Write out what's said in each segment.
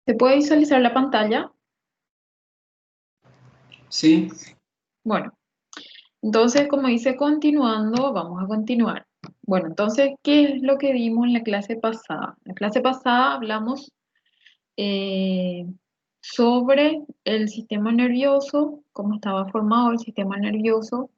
¿Se puede visualizar la pantalla? Sí, Bueno, entonces como dice continuando, vamos a continuar. Bueno, entonces, ¿qué es lo que vimos en la clase pasada? En la clase pasada hablamos eh, sobre el sistema nervioso, cómo estaba formado el sistema nervioso,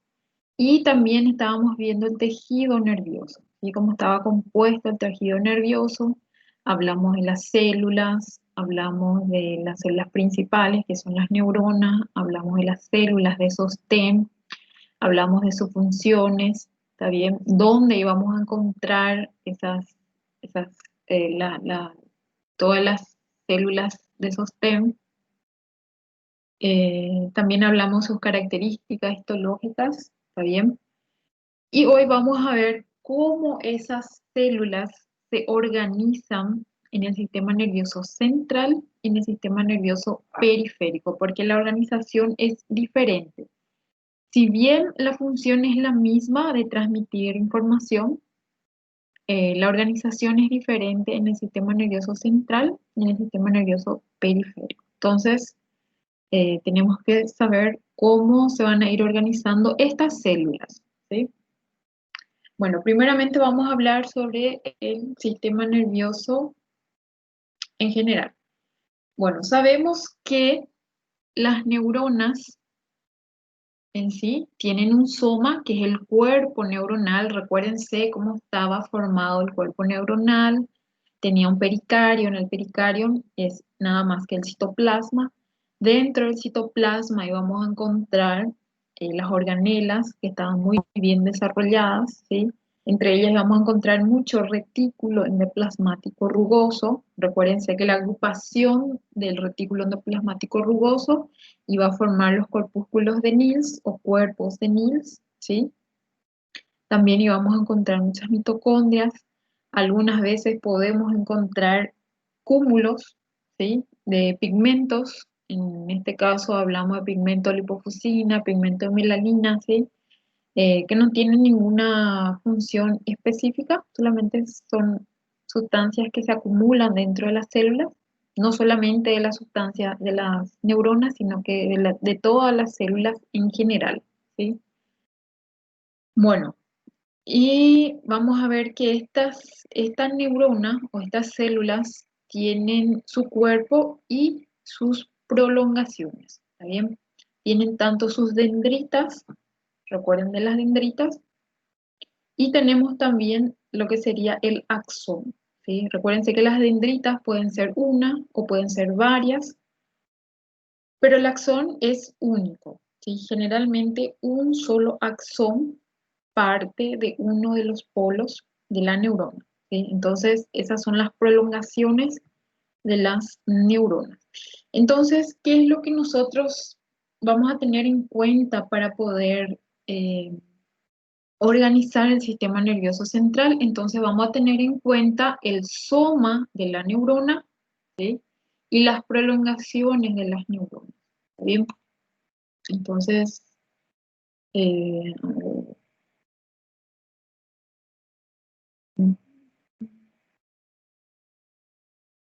y también estábamos viendo el tejido nervioso, y cómo estaba compuesto el tejido nervioso. Hablamos de las células, hablamos de las células principales, que son las neuronas, hablamos de las células de sostén, hablamos de sus funciones, ¿está bien? ¿Dónde íbamos a encontrar esas todas las células de sostén? También hablamos sus características histológicas, ¿está bien? Y hoy vamos a ver cómo esas células se organizan en el sistema nervioso central y en el sistema nervioso periférico, porque la organización es diferente. Si bien la función es la misma de transmitir información, la organización es diferente en el sistema nervioso central y en el sistema nervioso periférico. Entonces, tenemos que saber cómo se van a ir organizando estas células, ¿sí? Bueno, primeramente vamos a hablar sobre el sistema nervioso en general. Bueno, sabemos que las neuronas en sí tienen un soma, que es el cuerpo neuronal. Recuérdense cómo estaba formado el cuerpo neuronal. Tenía un pericardio. En el pericardio es nada más que el citoplasma. Dentro del citoplasma íbamos a encontrar las organelas, que estaban muy bien desarrolladas, ¿sí? Entre ellas vamos a encontrar mucho retículo endoplasmático rugoso. Recuérdense que la agrupación del retículo endoplasmático rugoso y va a formar los corpúsculos de Nils o cuerpos de Nils, ¿sí? También íbamos a encontrar muchas mitocondrias. Algunas veces podemos encontrar cúmulos, ¿sí? De pigmentos. En este caso hablamos de pigmento de lipofuscina, pigmento de melanina, ¿sí? Que no tienen ninguna función específica, solamente son sustancias que se acumulan dentro de las células, no solamente de la sustancia de las neuronas, sino que de todas las células en general, ¿sí? Bueno, y vamos a ver que estas neuronas o estas células tienen su cuerpo y sus prolongaciones, ¿está bien? Tienen tanto sus dendritas, recuerden de las dendritas, y tenemos también lo que sería el axón, ¿sí? Recuérdense que las dendritas pueden ser una o pueden ser varias, pero el axón es único, ¿sí? Generalmente un solo axón parte de uno de los polos de la neurona, ¿sí? Entonces, esas son las prolongaciones de las neuronas. Entonces, ¿qué es lo que nosotros vamos a tener en cuenta para poder organizar el sistema nervioso central? Entonces vamos a tener en cuenta el soma de la neurona, ¿sí? Y las prolongaciones de las neuronas, ¿está bien? Entonces, eh,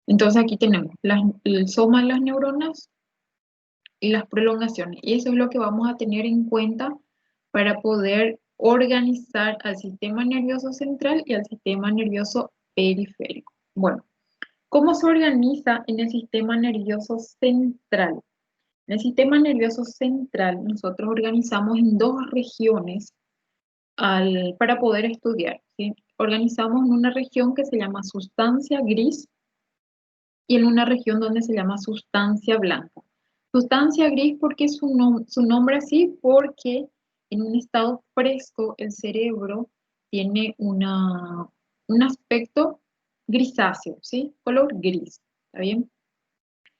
entonces aquí tenemos el soma de las neuronas y las prolongaciones. Y eso es lo que vamos a tener en cuenta para poder organizar al sistema nervioso central y al sistema nervioso periférico. Bueno, ¿cómo se organiza en el sistema nervioso central? En el sistema nervioso central nosotros organizamos en dos regiones para poder estudiar, ¿sí? Organizamos en una región que se llama sustancia gris y en una región donde se llama sustancia blanca. Sustancia gris, porque su nombre así, porque en un estado fresco el cerebro tiene un aspecto grisáceo, ¿sí? Color gris, ¿está bien?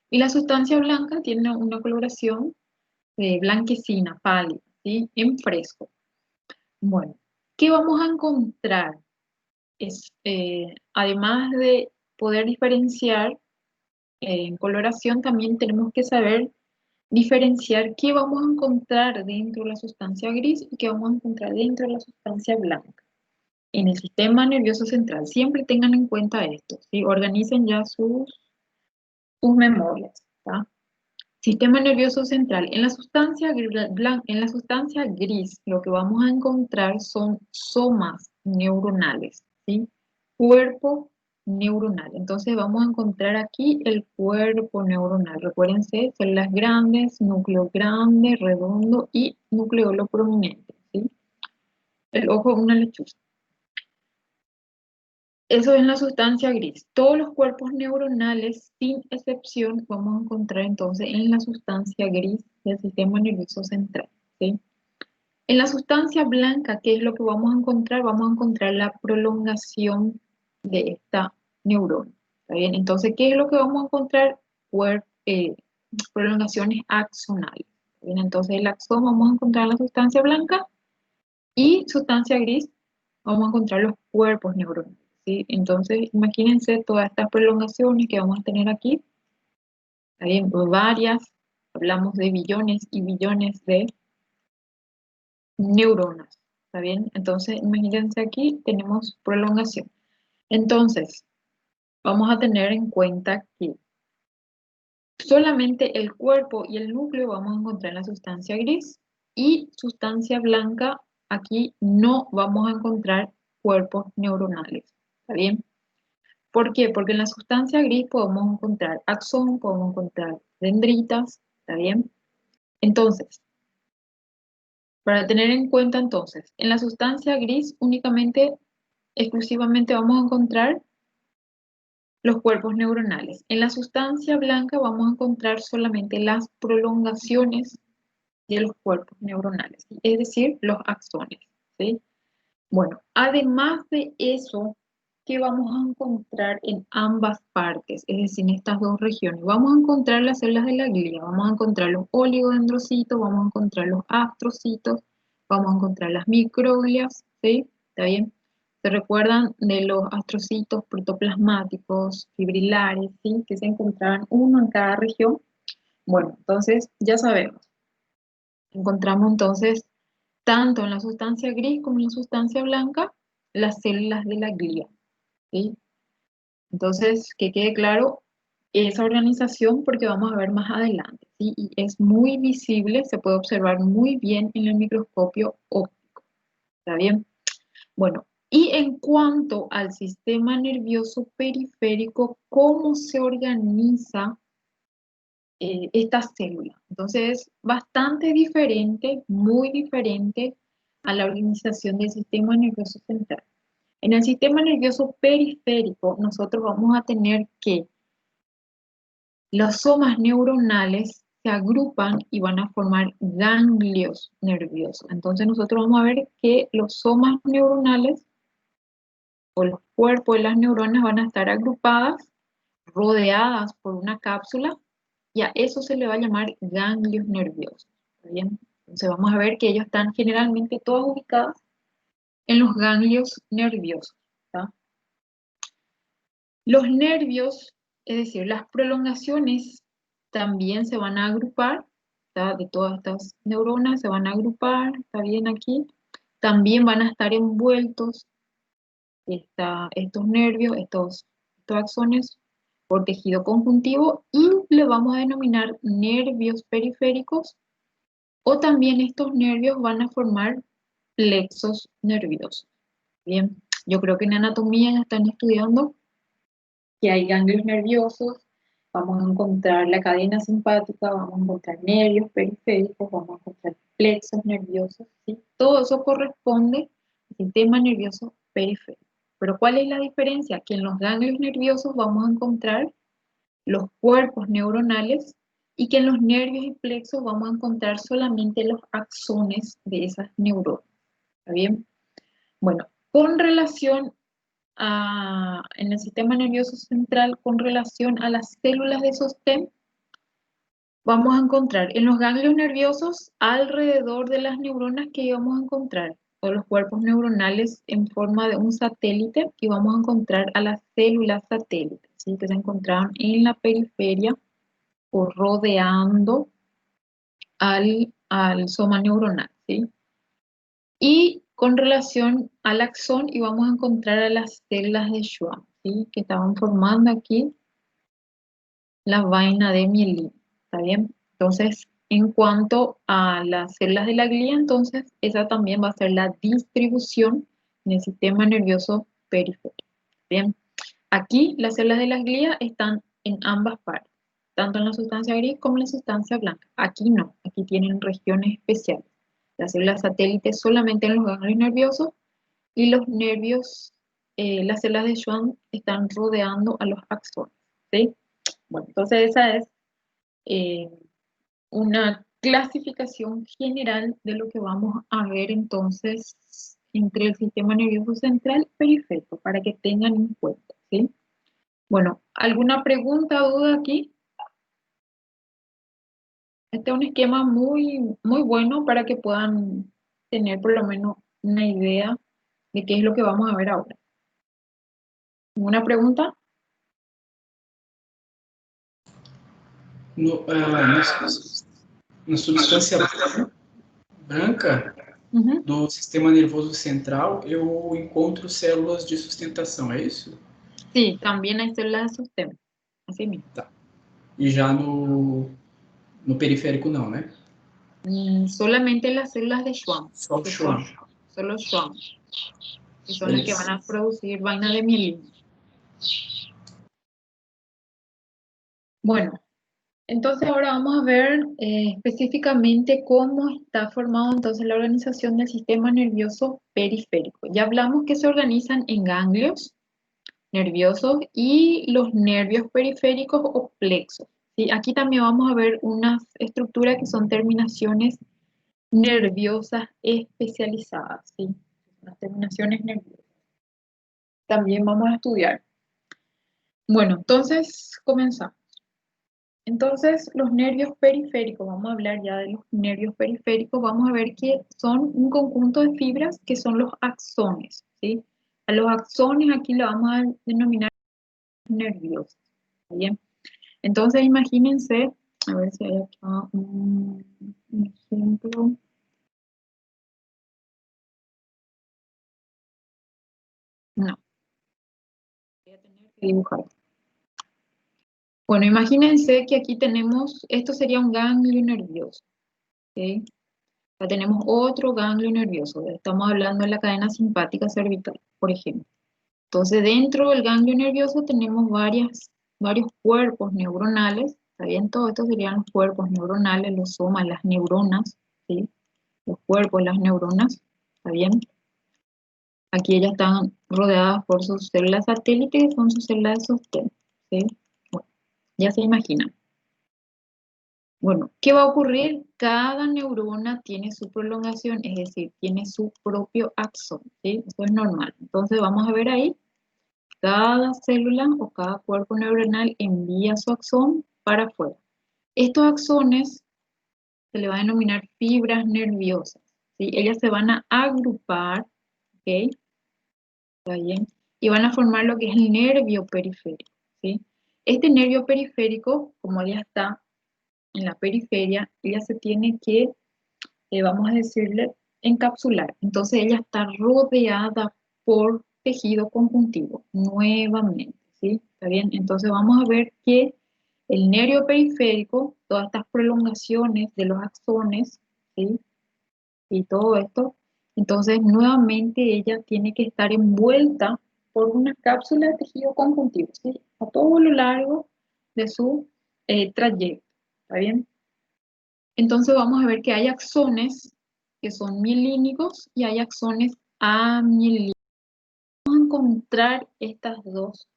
Y la sustancia blanca tiene una coloración blanquecina, pálida, ¿sí? En fresco. Bueno, ¿qué vamos a encontrar? Además de poder diferenciar en coloración, también tenemos que saber diferenciar qué vamos a encontrar dentro de la sustancia gris y qué vamos a encontrar dentro de la sustancia blanca. En el sistema nervioso central, siempre tengan en cuenta esto, ¿sí? Organicen ya sus memorias, ¿tá? Sistema nervioso central. En la sustancia gris, lo que vamos a encontrar son somas neuronales, ¿sí? Cuerpo neuronal. Entonces vamos a encontrar aquí el cuerpo neuronal. Recuérdense, células grandes, núcleo grande, redondo y nucleolo prominente, ¿sí? El ojo es una lechuza. Eso es la sustancia gris. Todos los cuerpos neuronales, sin excepción, vamos a encontrar entonces en la sustancia gris del sistema nervioso central, ¿sí? En la sustancia blanca, ¿qué es lo que vamos a encontrar? Vamos a encontrar la prolongación de esta neurona. ¿Está bien? Entonces, ¿qué es lo que vamos a encontrar? Prolongaciones axonales. ¿Está bien? Entonces, el axón vamos a encontrar en la sustancia blanca y sustancia gris vamos a encontrar los cuerpos neuronales, ¿sí? Entonces, imagínense todas estas prolongaciones que vamos a tener aquí. ¿Está bien? Varias, hablamos de billones y billones de neuronas. ¿Está bien? Entonces, imagínense aquí, tenemos prolongación. Entonces, vamos a tener en cuenta que solamente el cuerpo y el núcleo vamos a encontrar en la sustancia gris y sustancia blanca, aquí no vamos a encontrar cuerpos neuronales. ¿Está bien? ¿Por qué? Porque en la sustancia gris podemos encontrar axón, podemos encontrar dendritas, ¿está bien? Entonces, para tener en cuenta entonces, en la sustancia gris únicamente, exclusivamente vamos a encontrar los cuerpos neuronales. En la sustancia blanca vamos a encontrar solamente las prolongaciones de los cuerpos neuronales, ¿sí? Es decir, los axones, ¿sí? Bueno, además de eso, ¿qué vamos a encontrar en ambas partes? Es decir, en estas dos regiones. Vamos a encontrar las células de la glia, vamos a encontrar los oligodendrocitos, vamos a encontrar los astrocitos, vamos a encontrar las microglias, ¿sí? ¿Está bien? ¿Se recuerdan de los astrocitos protoplasmáticos, fibrilares, ¿sí? Que se encontraban uno en cada región? Bueno, entonces ya sabemos. Encontramos entonces tanto en la sustancia gris como en la sustancia blanca las células de la glia, ¿sí? Entonces, que quede claro esa organización porque vamos a ver más adelante, ¿sí? Y es muy visible, se puede observar muy bien en el microscopio óptico, ¿está bien? Bueno, y en cuanto al sistema nervioso periférico, ¿cómo se organiza esta célula? Entonces, bastante diferente, muy diferente a la organización del sistema nervioso central. En el sistema nervioso periférico, nosotros vamos a tener que las somas neuronales se agrupan y van a formar ganglios nerviosos. Entonces, nosotros vamos a ver que los somas neuronales o los cuerpos de las neuronas van a estar agrupadas, rodeadas por una cápsula, y a eso se le va a llamar ganglios nerviosos. ¿Está bien? Entonces vamos a ver que ellos están generalmente todos ubicados en los ganglios nerviosos. ¿Tá? Los nervios, es decir, las prolongaciones también se van a agrupar, ¿tá? De todas estas neuronas se van a agrupar, está bien aquí. También van a estar envueltos estos nervios, estos axones por tejido conjuntivo y le vamos a denominar nervios periféricos o también estos nervios van a formar plexos nerviosos. Bien, yo creo que en anatomía ya están estudiando que hay ganglios nerviosos, vamos a encontrar la cadena simpática, vamos a encontrar nervios periféricos, vamos a encontrar plexos nerviosos, ¿sí? Todo eso corresponde al sistema nervioso periférico. Pero ¿cuál es la diferencia? Que en los ganglios nerviosos vamos a encontrar los cuerpos neuronales y que en los nervios y plexos vamos a encontrar solamente los axones de esas neuronas. ¿Está bien? Bueno, con relación en el sistema nervioso central, con relación a las células de sostén, vamos a encontrar en los ganglios nerviosos alrededor de las neuronas que íbamos a encontrar, o los cuerpos neuronales en forma de un satélite, y vamos a encontrar a las células satélites, ¿sí? Que se encontraban en la periferia o rodeando al soma neuronal, ¿sí? Y con relación al axón íbamos a encontrar a las células de Schwann, ¿sí? Que estaban formando aquí la vaina de mielina, ¿está bien? Entonces, en cuanto a las células de la glía, entonces esa también va a ser la distribución en el sistema nervioso periférico. Bien, aquí las células de la glía están en ambas partes, tanto en la sustancia gris como en la sustancia blanca. Aquí no, aquí tienen regiones especiales. Las células satélites solamente en los ganglios nerviosos y los nervios, las células de Schwann están rodeando a los axones, ¿sí? Bueno, entonces esa es eh, una clasificación general de lo que vamos a ver entonces entre el sistema nervioso central y periférico, para que tengan en cuenta, ¿sí? Bueno, ¿alguna pregunta o duda aquí? Este es un esquema muy bueno para que puedan tener por lo menos una idea de qué es lo que vamos a ver ahora. ¿Una pregunta? No, na substância branca Ujú. do sistema nervoso central, eu encontro células de sustentação, é isso? Sí, también hay células de sostén, así mismo. Tá. E já no periférico não, né? Solamente las células de Schwann, Só o que Schwann. son solo Schwann, que son las que van Beleza. a producir vaina de mielina. Bueno, entonces ahora vamos a ver específicamente cómo está formado entonces la organización del sistema nervioso periférico. Ya hablamos que se organizan en ganglios nerviosos y los nervios periféricos o plexos, ¿sí? Aquí también vamos a ver unas estructuras que son terminaciones nerviosas especializadas, ¿sí? Las terminaciones nerviosas. También vamos a estudiar. Bueno, entonces comenzamos. Entonces, los nervios periféricos, vamos a hablar ya de los nervios periféricos, vamos a ver que son un conjunto de fibras que son los axones, ¿sí? A los axones aquí lo vamos a denominar nerviosos, ¿bien? Entonces, imagínense, a ver si hay acá un ejemplo. No, voy a tener que dibujar. Bueno, imagínense que aquí tenemos, esto sería un ganglio nervioso, ¿ok? Acá tenemos otro ganglio nervioso, estamos hablando de la cadena simpática cervical, por ejemplo. Entonces, dentro del ganglio nervioso tenemos varios cuerpos neuronales, ¿está bien? Todo esto serían los cuerpos neuronales, los somas, las neuronas, ¿sí? Los cuerpos, las neuronas, ¿está bien? Aquí ellas están rodeadas por sus células satélites, que son sus células de sostén, ¿sí? Bueno, ya se imaginan. Bueno, ¿qué va a ocurrir? Cada neurona tiene su prolongación, es decir, tiene su propio axón, ¿sí? Eso es normal. Entonces vamos a ver ahí, cada célula o cada cuerpo neuronal envía su axón para afuera. Estos axones se le va a denominar fibras nerviosas, ¿sí? Ellas se van a agrupar, ¿ok? ¿Está bien? Y van a formar lo que es el nervio periférico, ¿sí? Este nervio periférico, como ya está en la periferia, ella se tiene que, vamos a decirle, encapsular. Entonces ella está rodeada por tejido conjuntivo, nuevamente, ¿sí? ¿Está bien? Entonces vamos a ver que el nervio periférico, todas estas prolongaciones de los axones, ¿sí? Y todo esto, entonces nuevamente ella tiene que estar envuelta por una cápsula de tejido conjuntivo, ¿sí? A todo lo largo de su trayecto, ¿está bien? Entonces vamos a ver que hay axones que son mielínicos y hay axones amielínicos. Vamos a encontrar estas dos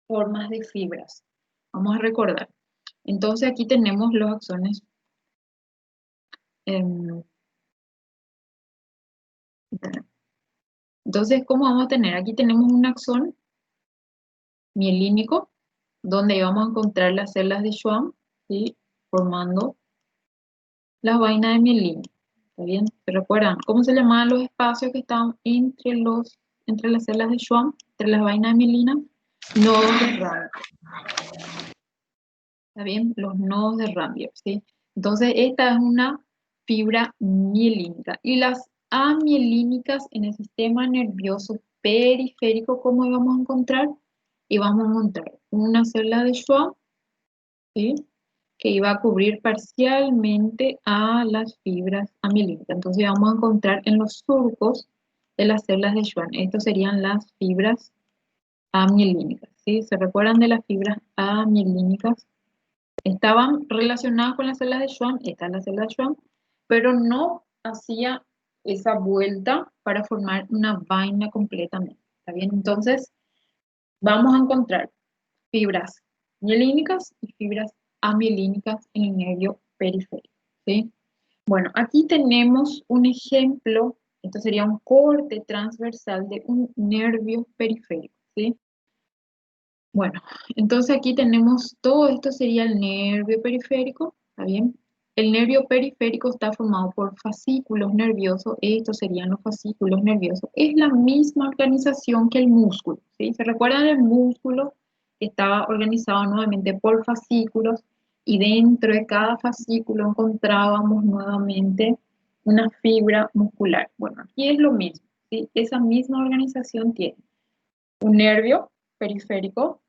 formas de fibras. Vamos a recordar. Entonces aquí tenemos los axones. em, entonces, ¿cómo vamos a tener? Aquí tenemos un axón mielínico, donde vamos a encontrar las células de Schwann, ¿sí? Formando las vainas de mielina. ¿Está bien? ¿Se recuerdan? ¿Cómo se llamaban los espacios que estaban entre las células de Schwann, entre las vainas de mielina? Nodos de Rambier. ¿Está bien? Los nodos de Rambier, ¿sí? Entonces, esta es una fibra mielínica. Y las amielínicas en el sistema nervioso periférico, ¿cómo íbamos a encontrar? Y vamos a encontrar una célula de Schwann ¿sí? Que iba a cubrir parcialmente a las fibras amielínicas. Entonces vamos a encontrar en los surcos de las células de Schwann. Estos serían las fibras amielínicas, ¿sí? ¿Se recuerdan de las fibras amielínicas? Estaban relacionadas con las células de Schwann, esta es la célula de Schwann, pero no hacía esa vuelta para formar una vaina completamente. ¿Está bien? Entonces, vamos a encontrar fibras mielínicas y fibras amielínicas en el nervio periférico, ¿sí? Bueno, aquí tenemos un ejemplo, esto sería un corte transversal de un nervio periférico, ¿sí? Bueno, entonces aquí tenemos, todo esto sería el nervio periférico, ¿está bien? El nervio periférico está formado por fascículos nerviosos, estos serían los fascículos nerviosos. Es la misma organización que el músculo, ¿sí? ¿Se recuerdan el músculo? Estaba organizado nuevamente por fascículos y dentro de cada fascículo encontrábamos nuevamente una fibra muscular. Bueno, aquí es lo mismo, ¿sí? Esa misma organización tiene un nervio periférico,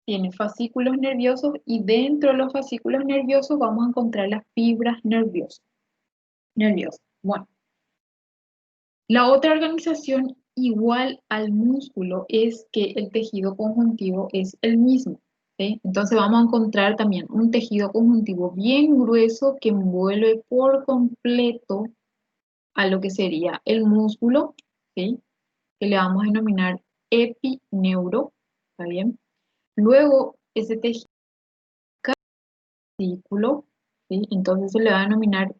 tiene fascículos nerviosos y dentro de los fascículos nerviosos vamos a encontrar las fibras nerviosas. Bueno, la otra organización igual al músculo es que el tejido conjuntivo es el mismo, ¿sí? Entonces vamos a encontrar también un tejido conjuntivo bien grueso que envuelve por completo a lo que sería el músculo, ¿sí? Que le vamos a denominar epineuro, ¿está bien? Luego, ese tejido fascículo, ¿sí? Entonces se le va a denominar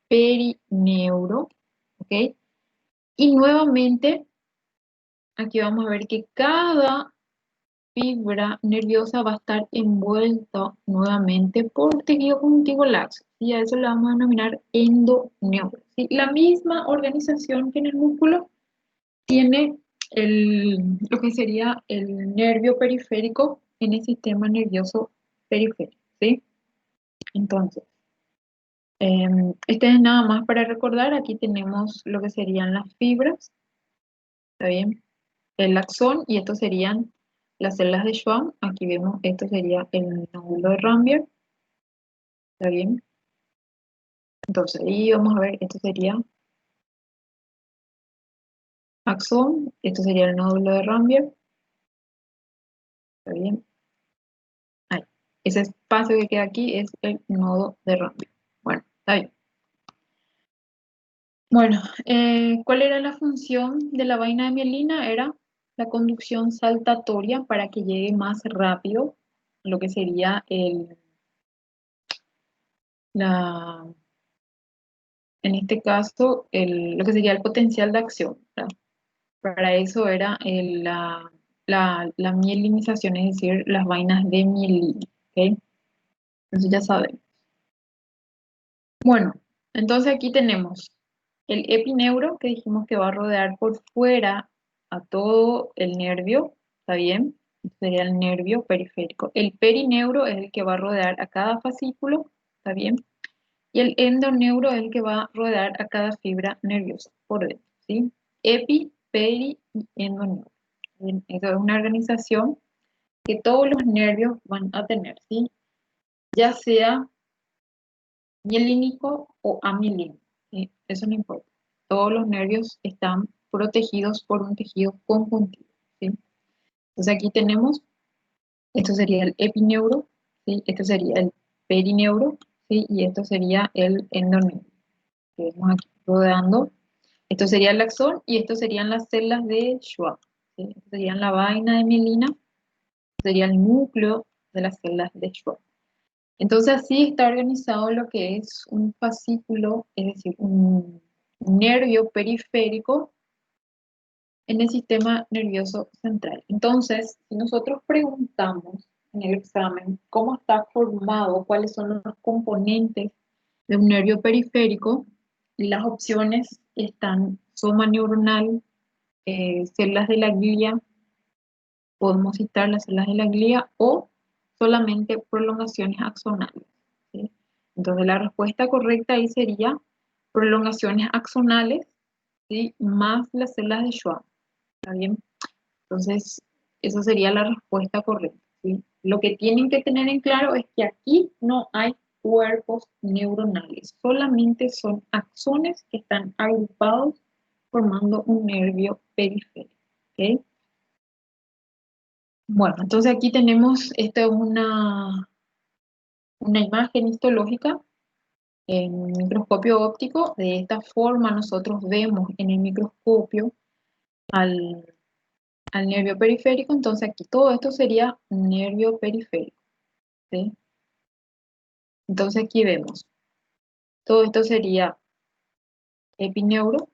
perineuro, ¿ok? Y nuevamente, aquí vamos a ver que cada fibra nerviosa va a estar envuelta nuevamente por tejido conjuntivo laxo, y a eso le vamos a denominar endoneuro, ¿sí? La misma organización que en el músculo tiene lo que sería el nervio periférico en el sistema nervioso periférico, ¿sí? Entonces, este es nada más para recordar, aquí tenemos lo que serían las fibras, ¿está bien? El axón y estos serían las células de Schwann, aquí vemos, esto sería el nódulo de Rambier, ¿está bien? Entonces, ahí vamos a ver, esto sería axón, esto sería el nódulo de Rambier, ¿está bien? Ahí. Ese espacio que queda aquí es el nodo de Rambier. Bueno, está bien. Bueno, ¿cuál era la función de la vaina de mielina? Era la conducción saltatoria para que llegue más rápido lo que sería la, en este caso, lo que sería el potencial de acción, ¿verdad? Para eso era la mielinización, es decir, las vainas de mielina, ¿ok? Eso ya sabemos. Bueno, entonces aquí tenemos el epineuro que dijimos que va a rodear por fuera a todo el nervio, ¿está bien? Sería el nervio periférico. El perineuro es el que va a rodear a cada fascículo, ¿está bien? Y el endoneuro es el que va a rodear a cada fibra nerviosa por dentro, ¿sí? Epi, peri y endoneuro. Bien, eso es una organización que todos los nervios van a tener, ¿sí? Ya sea mielínico o amielínico, ¿sí? Eso no importa. Todos los nervios están protegidos por un tejido conjuntivo, ¿sí? Entonces aquí tenemos, esto sería el epineuro, ¿sí? Esto sería el perineuro, ¿sí? Y esto sería el endoneuro, que vemos aquí rodeando. Esto sería el axón y esto serían las células de Schwann, ¿sí? Esto serían la vaina de mielina, sería el núcleo de las células de Schwann. Entonces así está organizado lo que es un fascículo, es decir, un nervio periférico en el sistema nervioso central. Entonces, si nosotros preguntamos en el examen cómo está formado, cuáles son los componentes de un nervio periférico, las opciones están soma neuronal, células de la glía, podemos citar las células de la glía o solamente prolongaciones axonales, ¿sí? Entonces la respuesta correcta ahí sería prolongaciones axonales, ¿sí? Más las células de Schwann, ¿está bien? Entonces esa sería la respuesta correcta, ¿sí? Lo que tienen que tener en claro es que aquí no hay cuerpos neuronales, solamente son axones que están agrupados formando un nervio periférico. ¿Ok? Bueno, entonces aquí tenemos, esta es una imagen histológica en un microscopio óptico. De esta forma nosotros vemos en el microscopio al, al nervio periférico. Entonces aquí todo esto sería un nervio periférico. ¿Sí? Entonces aquí vemos, todo esto sería epineuro,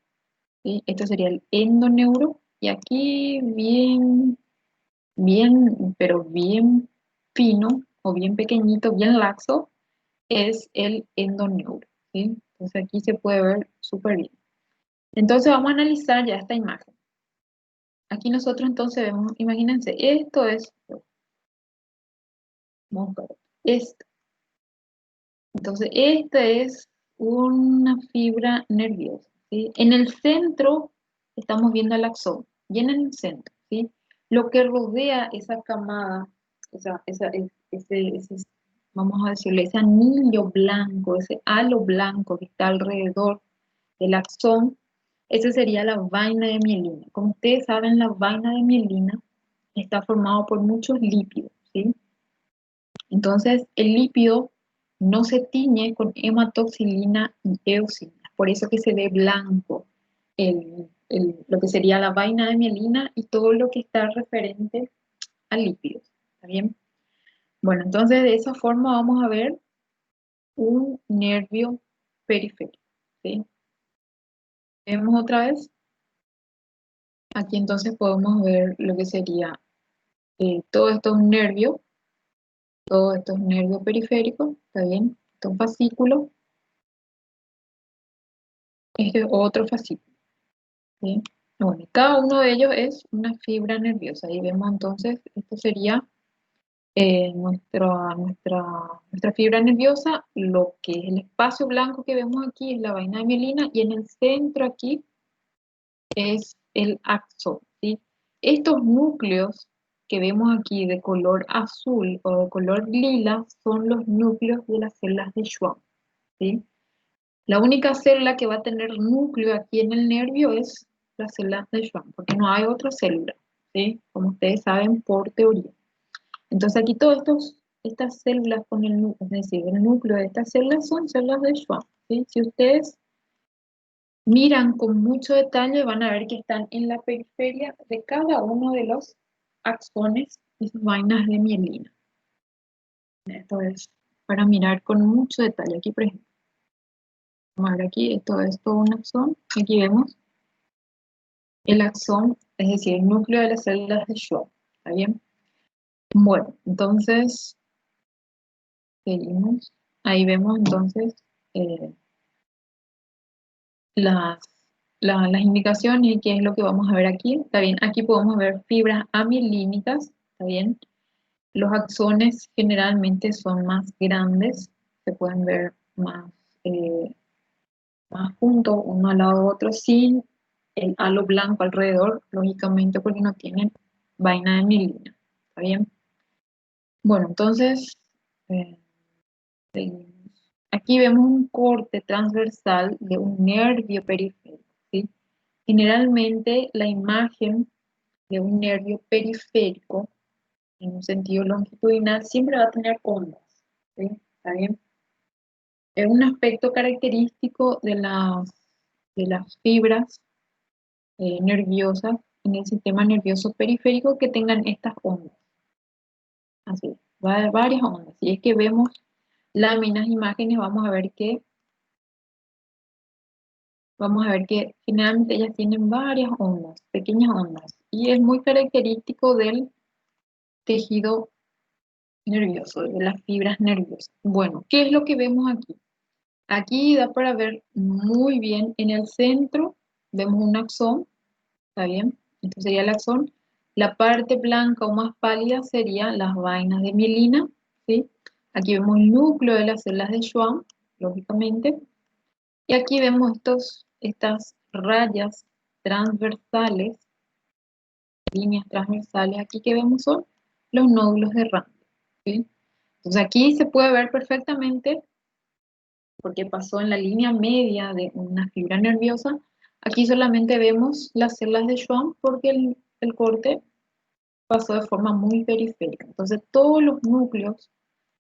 ¿sí? Esto sería el endoneuro, y aquí pero bien fino, o bien pequeñito, bien laxo, es el endoneuro, ¿sí? Entonces aquí se puede ver súper bien. Entonces vamos a analizar ya esta imagen. Aquí nosotros entonces vemos, imagínense, esto es, vamos a ver, esto. Entonces esta es una fibra nerviosa, ¿sí? En el centro estamos viendo el axón, bien en el centro, ¿sí? Lo que rodea esa camada, vamos a decirle, ese anillo blanco, ese halo blanco que está alrededor del axón, esa sería la vaina de mielina. Como ustedes saben, la vaina de mielina está formado por muchos lípidos, ¿sí? Entonces, el lípido no se tiñe con hematoxilina y eosina, por eso que se ve blanco lo que sería la vaina de mielina y todo lo que está referente a lípidos. ¿Está bien? Bueno, entonces de esa forma vamos a ver un nervio periférico. ¿Sí? Vemos otra vez. Aquí entonces podemos ver lo que sería todo esto es un nervio, todo esto es un nervio periférico, ¿está bien? Esto es un fascículo, este es otro fascículo, ¿sí? Bueno, cada uno de ellos es una fibra nerviosa. Ahí vemos entonces, esto sería nuestra fibra nerviosa. Lo que es el espacio blanco que vemos aquí es la vaina de mielina, y en el centro aquí es el axón, ¿sí? Estos núcleos que vemos aquí de color azul o de color lila son los núcleos de las células de Schwann, ¿sí? La única célula que va a tener núcleo aquí en el nervio es la célula de Schwann, porque no hay otra célula, ¿sí? Como ustedes saben por teoría. Entonces aquí estas células con el núcleo, es decir, el núcleo de estas células son células de Schwann, ¿sí? Si ustedes miran con mucho detalle, van a ver que están en la periferia de cada uno de los axones y sus vainas de mielina. Esto es para mirar con mucho detalle. Aquí, por ejemplo, vamos a ver aquí, esto es todo un axón. Aquí vemos el axón, es decir, el núcleo de las células de Schwann. ¿Está bien? Bueno, entonces, seguimos. Ahí vemos entonces eh, las, las indicaciones y qué es lo que vamos a ver aquí. Está bien, aquí podemos ver fibras amielínicas. Está bien. Los axones generalmente son más grandes, se pueden ver eh, más juntos, uno al lado de otro, sin el halo blanco alrededor, lógicamente porque no tienen vaina de mielina. ¿Está bien? Bueno, entonces, eh, seguimos. Aquí vemos un corte transversal de un nervio periférico, ¿sí? Generalmente la imagen de un nervio periférico en un sentido longitudinal siempre va a tener ondas, ¿sí? ¿Está bien? Es un aspecto característico de las fibras nerviosas en el sistema nervioso periférico que tengan estas ondas. Así, va a haber varias ondas. Si es que vemos láminas, imágenes, vamos a ver que generalmente ellas tienen varias ondas, pequeñas ondas, y es muy característico del tejido nervioso, de las fibras nerviosas. Bueno, ¿qué es lo que vemos aquí? Aquí da para ver muy bien en el centro, vemos un axón, ¿está bien? Esto sería el axón. La parte blanca o más pálida serían las vainas de mielina, ¿sí? Aquí vemos el núcleo de las células de Schwann, lógicamente. Y aquí vemos estas rayas transversales, líneas transversales. Aquí que vemos son los nódulos de Randet, ¿sí? Entonces aquí se puede ver perfectamente, porque pasó en la línea media de una fibra nerviosa. Aquí solamente vemos las células de Schwann porque el corte pasó de forma muy periférica. Entonces todos los núcleos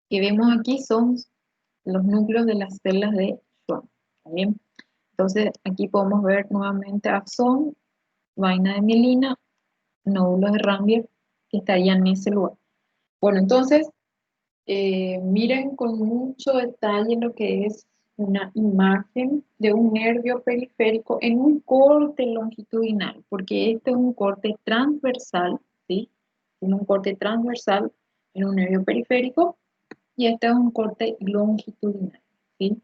que vemos aquí son los núcleos de las células de Schwann. ¿Está bien? Entonces aquí podemos ver nuevamente axón, vaina de mielina, nódulos de Ranvier que estarían en ese lugar. Bueno, entonces miren con mucho detalle lo que es una imagen de un nervio periférico en un corte longitudinal, porque este es un corte transversal, ¿sí? Tiene un corte transversal en un nervio periférico y este es un corte longitudinal, ¿sí?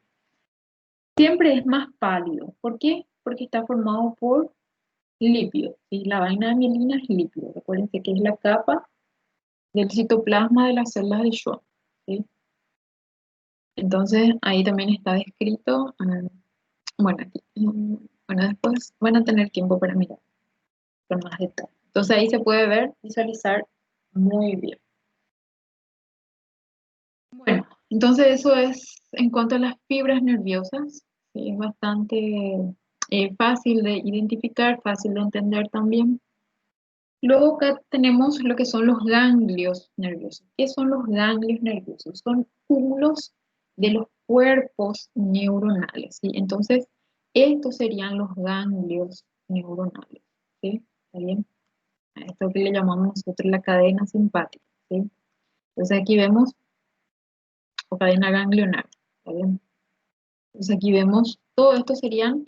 Siempre es más pálido. ¿Por qué? Porque está formado por lípidos, ¿sí? La vaina de mielina es lípido. Recuérdense que es la capa del citoplasma de las células de Schwann, ¿sí? Entonces ahí también está descrito, bueno, aquí, bueno, después van a tener tiempo para mirar con más detalle. Entonces ahí se puede ver, visualizar muy bien. Bueno, entonces eso es en cuanto a las fibras nerviosas, sí, es bastante fácil de identificar, fácil de entender también. Luego acá tenemos lo que son los ganglios nerviosos. ¿Qué son los ganglios nerviosos? Son cúmulos de los cuerpos neuronales, ¿sí? Entonces, estos serían los ganglios neuronales, ¿sí? ¿Está bien? A esto que le llamamos nosotros la cadena simpática, ¿sí? Entonces aquí vemos, o cadena ganglionar, ¿está bien? Entonces aquí vemos, todo esto serían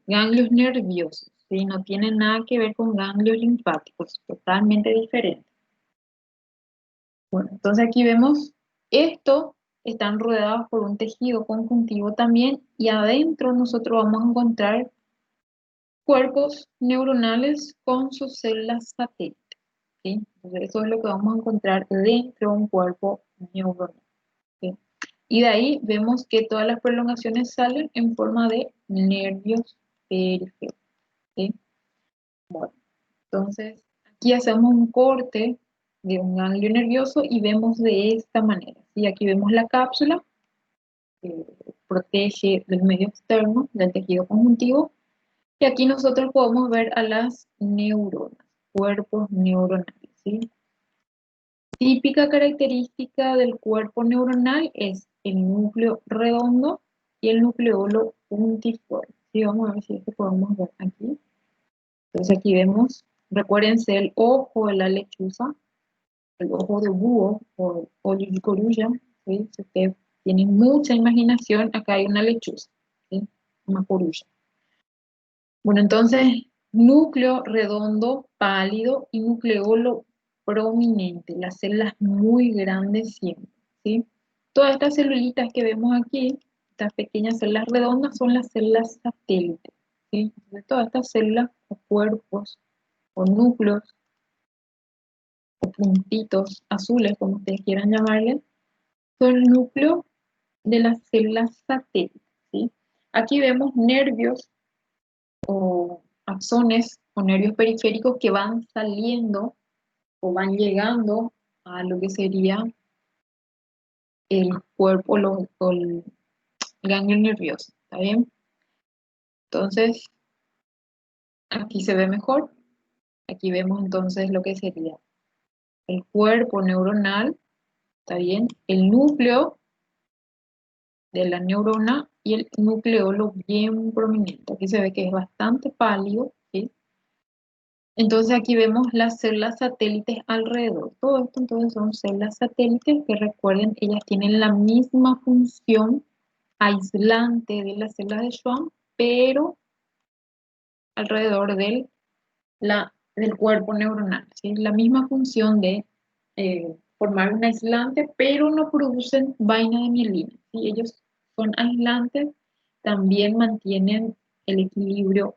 ganglios nerviosos, ¿sí? No tienen nada que ver con ganglios linfáticos, totalmente diferente. Bueno, entonces aquí vemos esto, están rodeados por un tejido conjuntivo también y adentro nosotros vamos a encontrar cuerpos neuronales con sus células satélites, ¿sí? Entonces eso es lo que vamos a encontrar dentro de un cuerpo neuronal, ¿sí? Y de ahí vemos que todas las prolongaciones salen en forma de nervios periféricos, ¿sí? Bueno, entonces aquí hacemos un corte de un ganglio nervioso y vemos de esta manera, ¿sí? Aquí vemos la cápsula que protege del medio externo, del tejido conjuntivo, y aquí nosotros podemos ver a las neuronas, cuerpos neuronales, ¿sí? Típica característica del cuerpo neuronal es el núcleo redondo y el nucleolo puntiforme, ¿sí? Vamos a ver si esto podemos ver aquí. Entonces aquí vemos, recuérdense el ojo de la lechuza, el ojo de búho o corulla, ¿sí? Si ustedes tienen mucha imaginación, acá hay una lechuza, ¿sí? Una corulla. Bueno, entonces, núcleo redondo, pálido y nucleolo prominente, las células muy grandes siempre, ¿sí? Todas estas celulitas que vemos aquí, estas pequeñas células redondas, son las células satélites, ¿sí? Entonces, todas estas células o cuerpos o núcleos o puntitos azules, como ustedes quieran llamarles, son el núcleo de las células satélites, ¿sí? Aquí vemos nervios o axones o nervios periféricos que van saliendo o van llegando a lo que sería el cuerpo o el ganglio nervioso, ¿está bien? Entonces, aquí se ve mejor. Aquí vemos entonces lo que sería el cuerpo neuronal, ¿está bien? El núcleo de la neurona y el nucleolo bien prominente. Aquí se ve que es bastante pálido, ¿sí? Entonces aquí vemos las células satélites alrededor. Todo esto entonces son células satélites que recuerden, ellas tienen la misma función aislante de las células de Schwann, pero alrededor del cuerpo neuronal, ¿sí? La misma función de formar un aislante, pero no producen vaina de mielina, ¿sí? Ellos son aislantes, también mantienen el equilibrio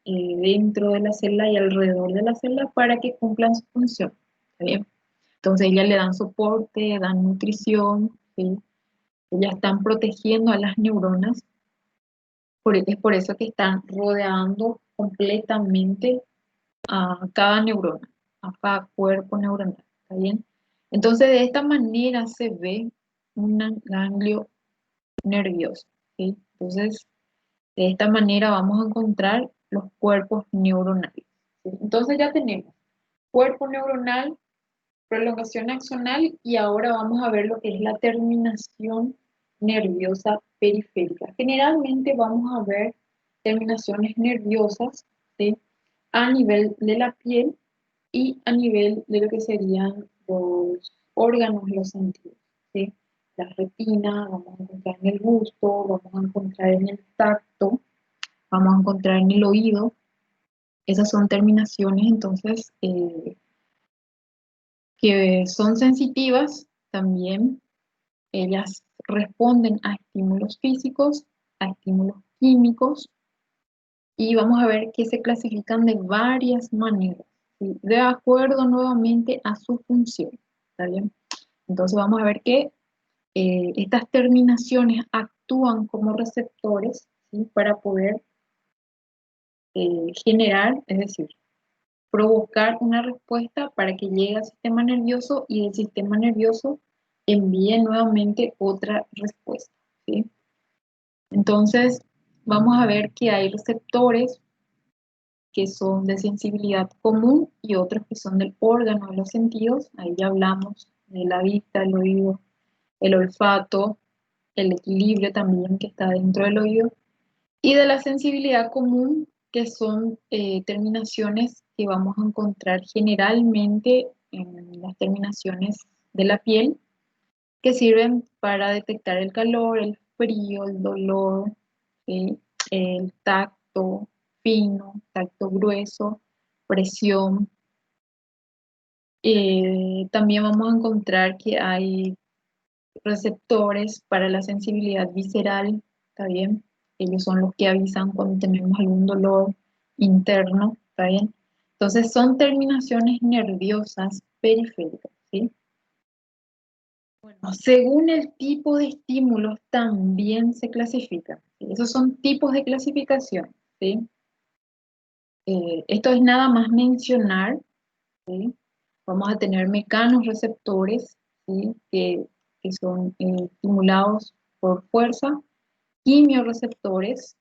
dentro de la célula y alrededor de la célula para que cumplan su función, ¿está bien? Entonces ellas le dan soporte, dan nutrición, ¿sí? Ellas están protegiendo a las neuronas, es por eso que están rodeando completamente a cada neurona, a cada cuerpo neuronal, ¿está bien? Entonces, de esta manera se ve un ganglio nervioso, ¿sí? Entonces, de esta manera vamos a encontrar los cuerpos neuronales, ¿sí? Entonces ya tenemos cuerpo neuronal, prolongación axonal y ahora vamos a ver lo que es la terminación nerviosa periférica. Generalmente vamos a ver terminaciones nerviosas, ¿sí? A nivel de la piel y a nivel de lo que serían los órganos, los sentidos, ¿sí? La retina, vamos a encontrar en el gusto, vamos a encontrar en el tacto, vamos a encontrar en el oído. Esas son terminaciones entonces que son sensitivas también. Ellas responden a estímulos físicos, a estímulos químicos y vamos a ver que se clasifican de varias maneras, ¿sí? De acuerdo nuevamente a su función. ¿Está bien? Entonces vamos a ver que estas terminaciones actúan como receptores, ¿sí? Para poder generar, es decir, provocar una respuesta para que llegue al sistema nervioso y el sistema nervioso envíe nuevamente otra respuesta, ¿sí? Entonces, vamos a ver que hay receptores que son de sensibilidad común y otros que son del órgano de los sentidos. Ahí ya hablamos de la vista, el oído, el olfato, el equilibrio también que está dentro del oído, y de la sensibilidad común, que son terminaciones que vamos a encontrar generalmente en las terminaciones de la piel, que sirven para detectar el calor, el frío, el dolor, ¿sí? El tacto fino, tacto grueso, presión. También vamos a encontrar que hay receptores para la sensibilidad visceral, ¿está bien? Ellos son los que avisan cuando tenemos algún dolor interno, ¿está bien? Entonces son terminaciones nerviosas periféricas, ¿sí? Bueno, según el tipo de estímulos también se clasifican, ¿sí? Esos son tipos de clasificación, ¿sí? Esto es nada más mencionar, ¿sí? Vamos a tener mecanorreceptores, ¿sí? Que son estimulados por fuerza, quimioreceptores,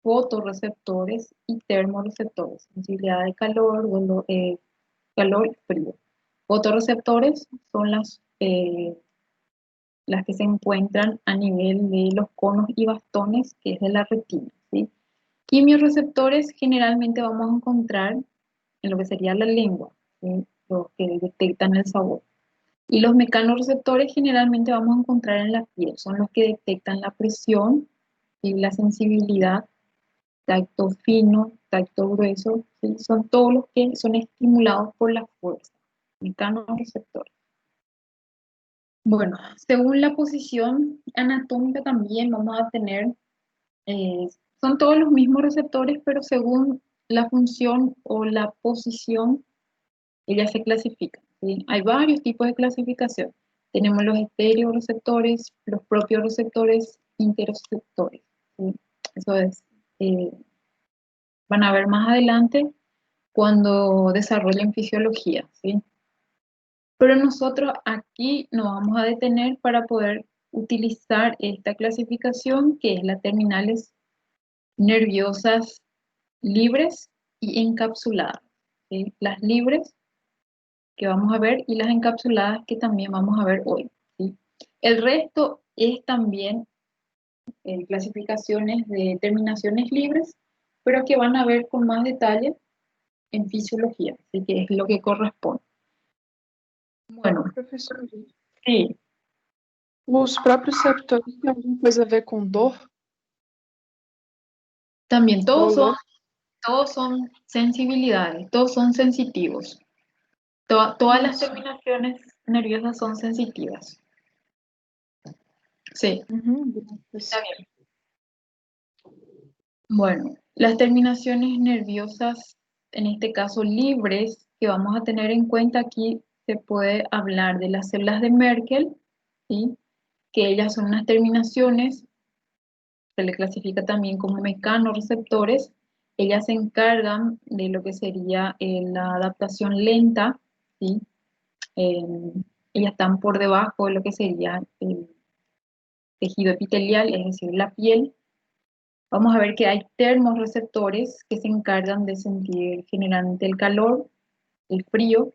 fotorreceptores y termorreceptores, sensibilidad de calor, calor y frío. Fotorreceptores son las que se encuentran a nivel de los conos y bastones, que es de la retina, ¿sí? Quimioreceptores generalmente vamos a encontrar en lo que sería la lengua, ¿sí? Los que detectan el sabor. Y los mecanorreceptores generalmente vamos a encontrar en la piel, son los que detectan la presión y la sensibilidad, tacto fino, tacto grueso, ¿sí? Son todos los que son estimulados por la fuerza, mecanorreceptores. Bueno, según la posición anatómica también vamos a tener, eh, son todos los mismos receptores, pero según la función o la posición, ellas se clasifican, ¿sí? Hay varios tipos de clasificación. Tenemos los estereoreceptores, los propios receptores, interoceptores, ¿sí? Eso es, eh, van a ver más adelante cuando desarrollen fisiología, ¿sí? Pero nosotros aquí nos vamos a detener para poder utilizar esta clasificación, que es las terminales nerviosas libres y encapsuladas, ¿sí? Las libres que vamos a ver y las encapsuladas que también vamos a ver hoy, ¿sí? El resto es también clasificaciones de terminaciones libres, pero que van a ver con más detalle en fisiología, así que es lo que corresponde. Bueno, Professor, sí, os próprios receptores têm alguma coisa a ver com dor, también dolor? todos son sensibilidades, todos son sensitivos. Todas las Isso. terminaciones nerviosas son sensitivas. Sí, está Graças. bien. Bueno, las terminaciones nerviosas, en este caso libres, que vamos a tener en cuenta aquí, se puede hablar de las células de Merkel, ¿sí? Que ellas son unas terminaciones, se le clasifica también como mecanorreceptores. Ellas se encargan de lo que sería la adaptación lenta, ¿sí? Ellas están por debajo de lo que sería el tejido epitelial, es decir, la piel. Vamos a ver que hay termorreceptores que se encargan de sentir generalmente el calor, el frío,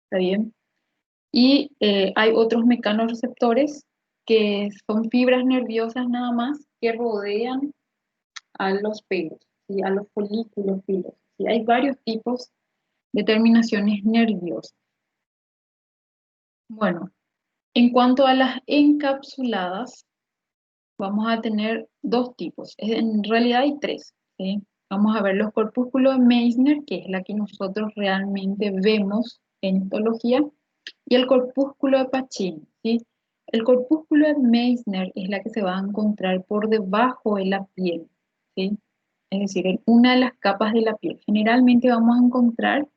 ¿está bien? Y hay otros mecanorreceptores que son fibras nerviosas nada más que rodean a los pelos, ¿sí? A los folículos pilosos. ¿Sí? Hay varios tipos de terminaciones nerviosas. Bueno, en cuanto a las encapsuladas, vamos a tener dos tipos. En realidad hay tres, ¿sí? Vamos a ver los corpúsculos de Meissner, que es la que nosotros realmente vemos en histología, y el corpúsculo de Pacini, ¿sí? El corpúsculo de Meissner es la que se va a encontrar por debajo de la piel, ¿sí? Es decir, en una de las capas de la piel. Generalmente vamos a encontrar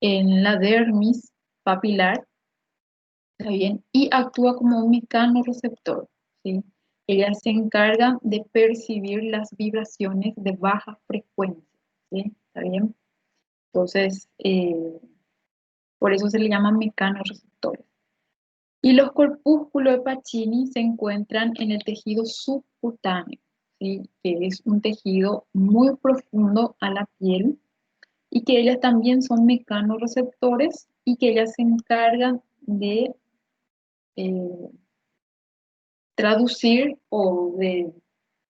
en la dermis papilar, ¿está bien? Y actúa como un mecanorreceptor, ¿sí? Ella se encarga de percibir las vibraciones de baja frecuencia, ¿sí? ¿Está bien? Entonces, por eso se le llaman mecanorreceptores. Y los corpúsculos de Pacini se encuentran en el tejido subcutáneo, ¿sí? Que es un tejido muy profundo a la piel y que ellas también son mecanorreceptores y que ellas se encargan de eh, traducir o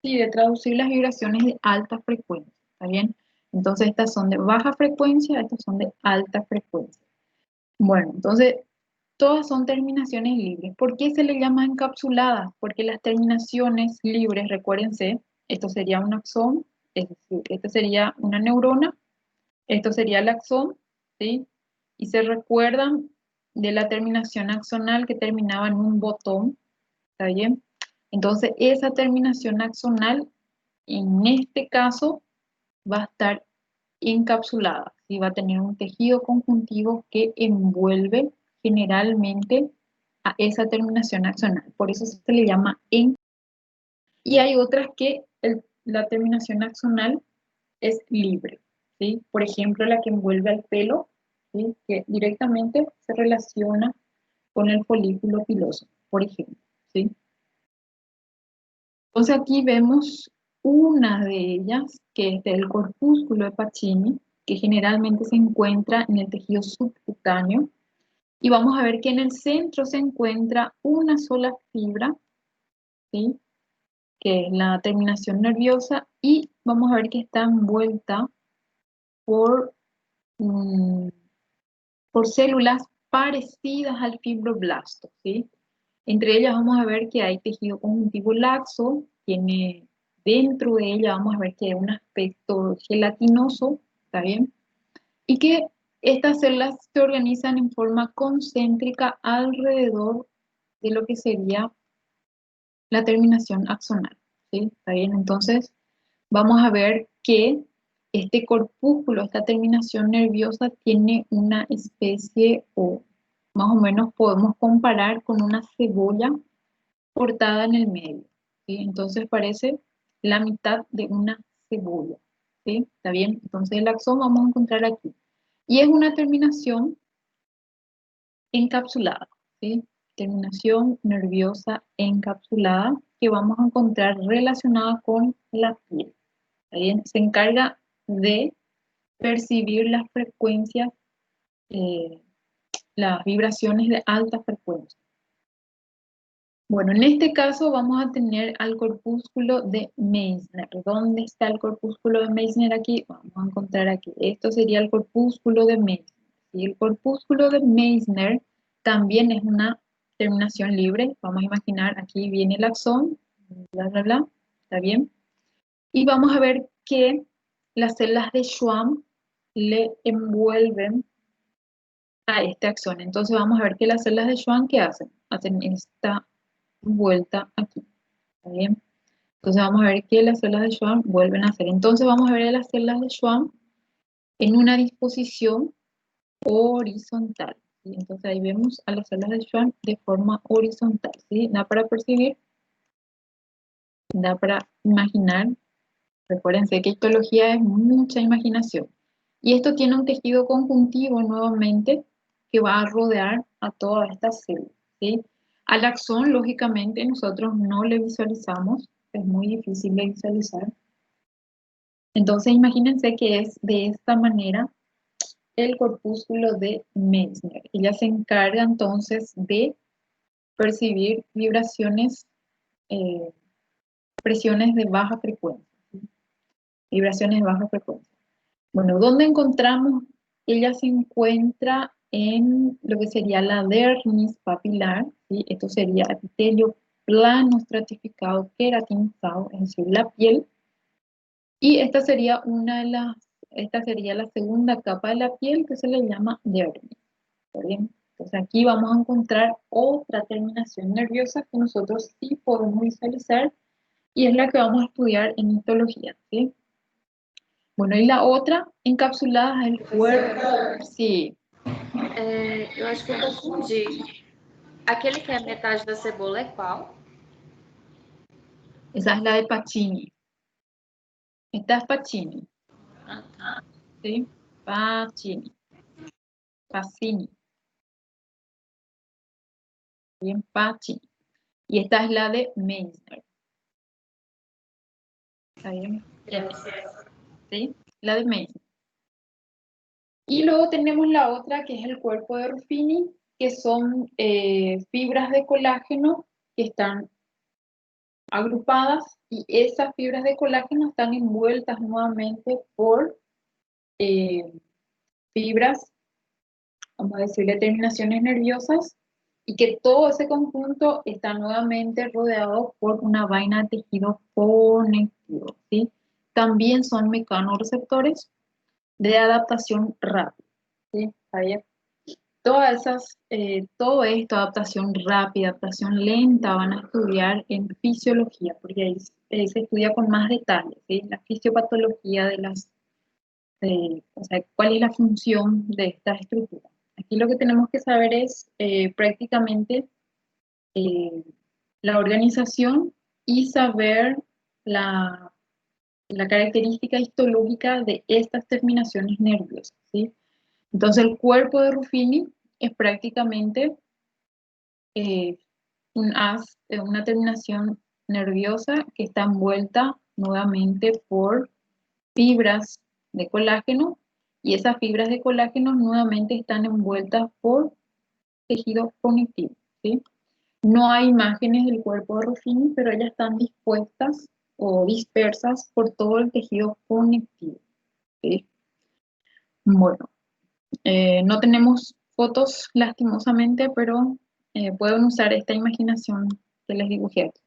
sí, de traducir las vibraciones de alta frecuencia, ¿está bien? Entonces estas son de baja frecuencia, estas son de alta frecuencia. Bueno, entonces todas son terminaciones libres. ¿Por qué se le llama encapsuladas? Porque las terminaciones libres, recuérdense, esto sería un axón, es decir, esto sería una neurona, esto sería el axón, ¿sí? Y se recuerdan de la terminación axonal que terminaba en un botón, ¿está bien? Entonces, esa terminación axonal, en este caso, va a estar encapsulada, ¿sí? Va a tener un tejido conjuntivo que envuelve generalmente a esa terminación axonal. Por eso se le llama en. Y hay otras que la terminación axonal es libre, ¿sí? Por ejemplo, la que envuelve al pelo, ¿sí? Que directamente se relaciona con el folículo piloso, por ejemplo, ¿sí? Entonces aquí vemos una de ellas, que es del corpúsculo de Pacini, que generalmente se encuentra en el tejido subcutáneo, y vamos a ver que en el centro se encuentra una sola fibra, ¿sí? Que es la terminación nerviosa, y vamos a ver que está envuelta por, mm, por células parecidas al fibroblasto, ¿sí? Entre ellas vamos a ver que hay tejido conjuntivo laxo, tiene dentro de ella vamos a ver que hay un aspecto gelatinoso, ¿está bien? Y que estas células se organizan en forma concéntrica alrededor de lo que sería la terminación axonal, ¿sí? ¿Está bien? Entonces, vamos a ver que este corpúsculo, esta terminación nerviosa, tiene una especie, o más o menos podemos comparar con una cebolla cortada en el medio, ¿sí? Entonces parece la mitad de una cebolla, ¿sí? ¿Está bien? Entonces el axón vamos a encontrar aquí. Y es una terminación encapsulada, ¿sí? Terminación nerviosa encapsulada que vamos a encontrar relacionada con la piel, ¿está bien? Se encarga de percibir las frecuencias, eh, las vibraciones de alta frecuencia. Bueno, en este caso vamos a tener al corpúsculo de Meissner. ¿Dónde está el corpúsculo de Meissner aquí? Vamos a encontrar aquí. Esto sería el corpúsculo de Meissner. Y el corpúsculo de Meissner también es una terminación libre. Vamos a imaginar, aquí viene el axón, bla, bla, bla. ¿Está bien? Y vamos a ver que las células de Schwann le envuelven a este axón. Entonces vamos a ver que las células de Schwann, ¿qué hacen? Hacen esta vuelta aquí, ¿está bien? Entonces vamos a ver que las células de Schwann vuelven a hacer. Entonces vamos a ver a las células de Schwann en una disposición horizontal, ¿sí? Entonces ahí vemos a las células de Schwann de forma horizontal, ¿sí? Da para percibir, da para imaginar. Recuérdense que histología es mucha imaginación. Y esto tiene un tejido conjuntivo nuevamente que va a rodear a todas estas células, ¿sí? Al axón, lógicamente, nosotros no le visualizamos, es muy difícil de visualizar. Entonces, imagínense que es de esta manera el corpúsculo de Meissner. Ella se encarga entonces de percibir vibraciones, presiones de baja frecuencia, ¿sí? Vibraciones de baja frecuencia. Bueno, ¿dónde encontramos? Ella se encuentra en lo que sería la dermis papilar, ¿sí? Esto sería epitelio plano estratificado queratinizado, es decir, la piel. Y esta sería esta sería la segunda capa de la piel que se le llama dermis. ¿Está bien? Entonces aquí vamos a encontrar otra terminación nerviosa que nosotros sí podemos visualizar y es la que vamos a estudiar en histología, ¿sí? Bueno, y la outra, encapsulada el cuerpo. Sí. Eu acho que eu confundi. Aquele que é a metade da cebola é qual? Esa es la de Pacini. Esta es Pacini. Ah, tá. ¿Sí? Pacini. Pacini. Bien, Pacini. Y esta es la de Meissner. ¿Está bien? ¿Sí? La de Meissner. Y luego tenemos la otra que es el cuerpo de Ruffini, que son fibras de colágeno que están agrupadas y esas fibras de colágeno están envueltas nuevamente por fibras, vamos a decir, de terminaciones nerviosas y que todo ese conjunto está nuevamente rodeado por una vaina de tejido conectivo, ¿sí? También son mecanorreceptores de adaptación rápida, ¿sí? ¿Está bien? Todas esas, todo esto, adaptación rápida, adaptación lenta, van a estudiar en fisiología, porque ahí se estudia con más detalle, ¿sí? La fisiopatología de o sea, cuál es la función de esta estructura. Aquí lo que tenemos que saber es prácticamente eh, la organización y saber la característica histológica de estas terminaciones nerviosas, ¿sí? Entonces el cuerpo de Ruffini es prácticamente una terminación nerviosa que está envuelta nuevamente por fibras de colágeno y esas fibras de colágeno nuevamente están envueltas por tejido conectivo, ¿sí? No hay imágenes del cuerpo de Ruffini, pero ellas están dispuestas o dispersas por todo el tejido conectivo, ¿sí? Bueno, no tenemos fotos lastimosamente, pero pueden usar esta imaginación que les dibujé aquí.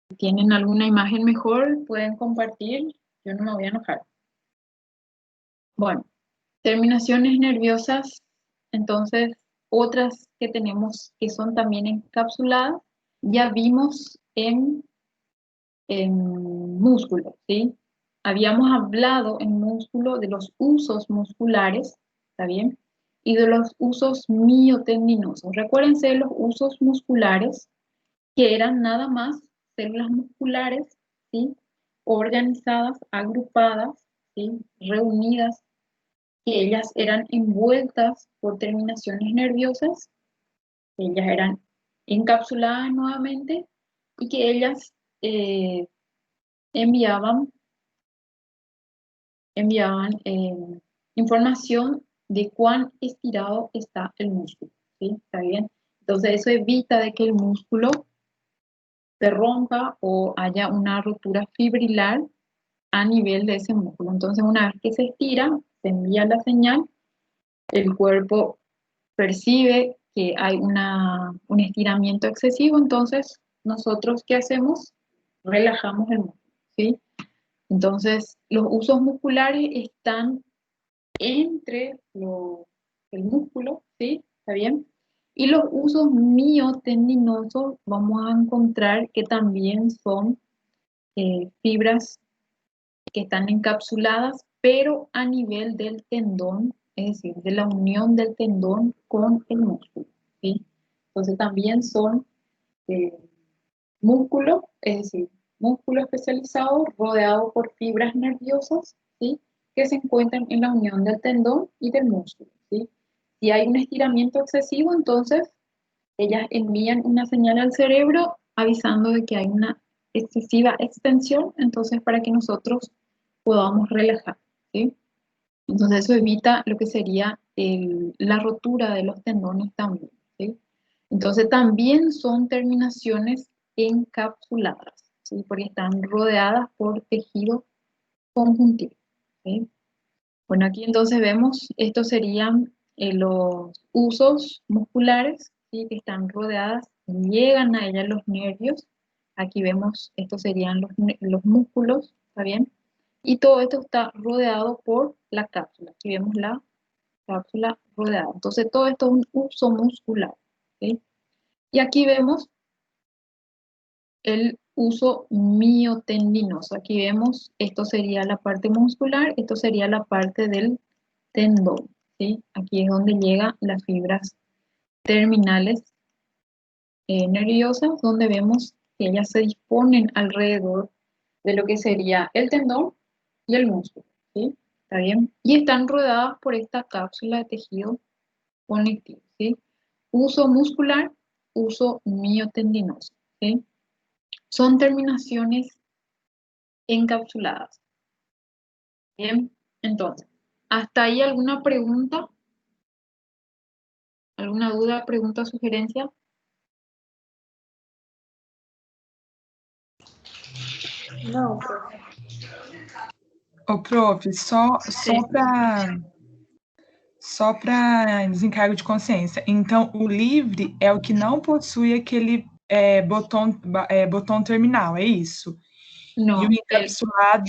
Si tienen alguna imagen mejor, pueden compartir, yo no me voy a enojar. Bueno, terminaciones nerviosas, entonces otras que tenemos que son también encapsuladas, ya vimos en músculo, ¿sí? Habíamos hablado en músculo de los usos musculares, ¿está bien? Y de los usos miotendinosos. Recuérdense de los usos musculares, que eran nada más células musculares, ¿sí? Organizadas, agrupadas, ¿sí? Reunidas, que ellas eran envueltas por terminaciones nerviosas, que ellas eran encapsuladas nuevamente y que ellas enviaban información de cuán estirado está el músculo, ¿sí? ¿Está bien? Entonces eso evita de que el músculo se rompa o haya una rotura fibrilar a nivel de ese músculo. Entonces una vez que se estira, se envía la señal, el cuerpo percibe que hay un estiramiento excesivo, entonces nosotros ¿qué hacemos? Relajamos el músculo, ¿sí? Entonces los usos musculares están entre el músculo, ¿sí? ¿Está bien? Y los usos miotendinosos vamos a encontrar que también son fibras que están encapsuladas, pero a nivel del tendón, es decir, de la unión del tendón con el músculo, ¿sí? Entonces también son eh, músculo, es decir, músculo especializado rodeado por fibras nerviosas, ¿sí? Que se encuentran en la unión del tendón y del músculo, ¿sí? Si hay un estiramiento excesivo, entonces ellas envían una señal al cerebro avisando de que hay una excesiva extensión, entonces para que nosotros podamos relajar, ¿sí? Entonces eso evita lo que sería la rotura de los tendones también, ¿sí? Entonces también son terminaciones encapsuladas, ¿sí? Porque están rodeadas por tejido conjuntivo, ¿sí? Bueno, aquí entonces vemos, estos serían los usos musculares, ¿sí? Que están rodeadas, llegan a ellas los nervios. Aquí vemos, estos serían los músculos, ¿está bien? Y todo esto está rodeado por la cápsula. Aquí vemos la cápsula rodeada. Entonces todo esto es un uso muscular, ¿sí? Y aquí vemos el uso miotendinoso. Aquí vemos, esto sería la parte muscular, esto sería la parte del tendón, ¿sí? Aquí es donde llegan las fibras terminales nerviosas, donde vemos que ellas se disponen alrededor de lo que sería el tendón y el músculo, ¿sí? ¿Está bien? Y están rodeadas por esta cápsula de tejido conectivo, ¿sí? Uso muscular, uso miotendinoso, ¿sí? Son terminaciones encapsuladas. Bien, entonces, ¿hasta ahí alguna pregunta? ¿Alguna duda, pregunta, sugerencia? Não, prof. Ô, prof, só para desencargo de consciência. Então, o livre é o que não possui aquele botão terminal, é isso? No, E o encapsulado.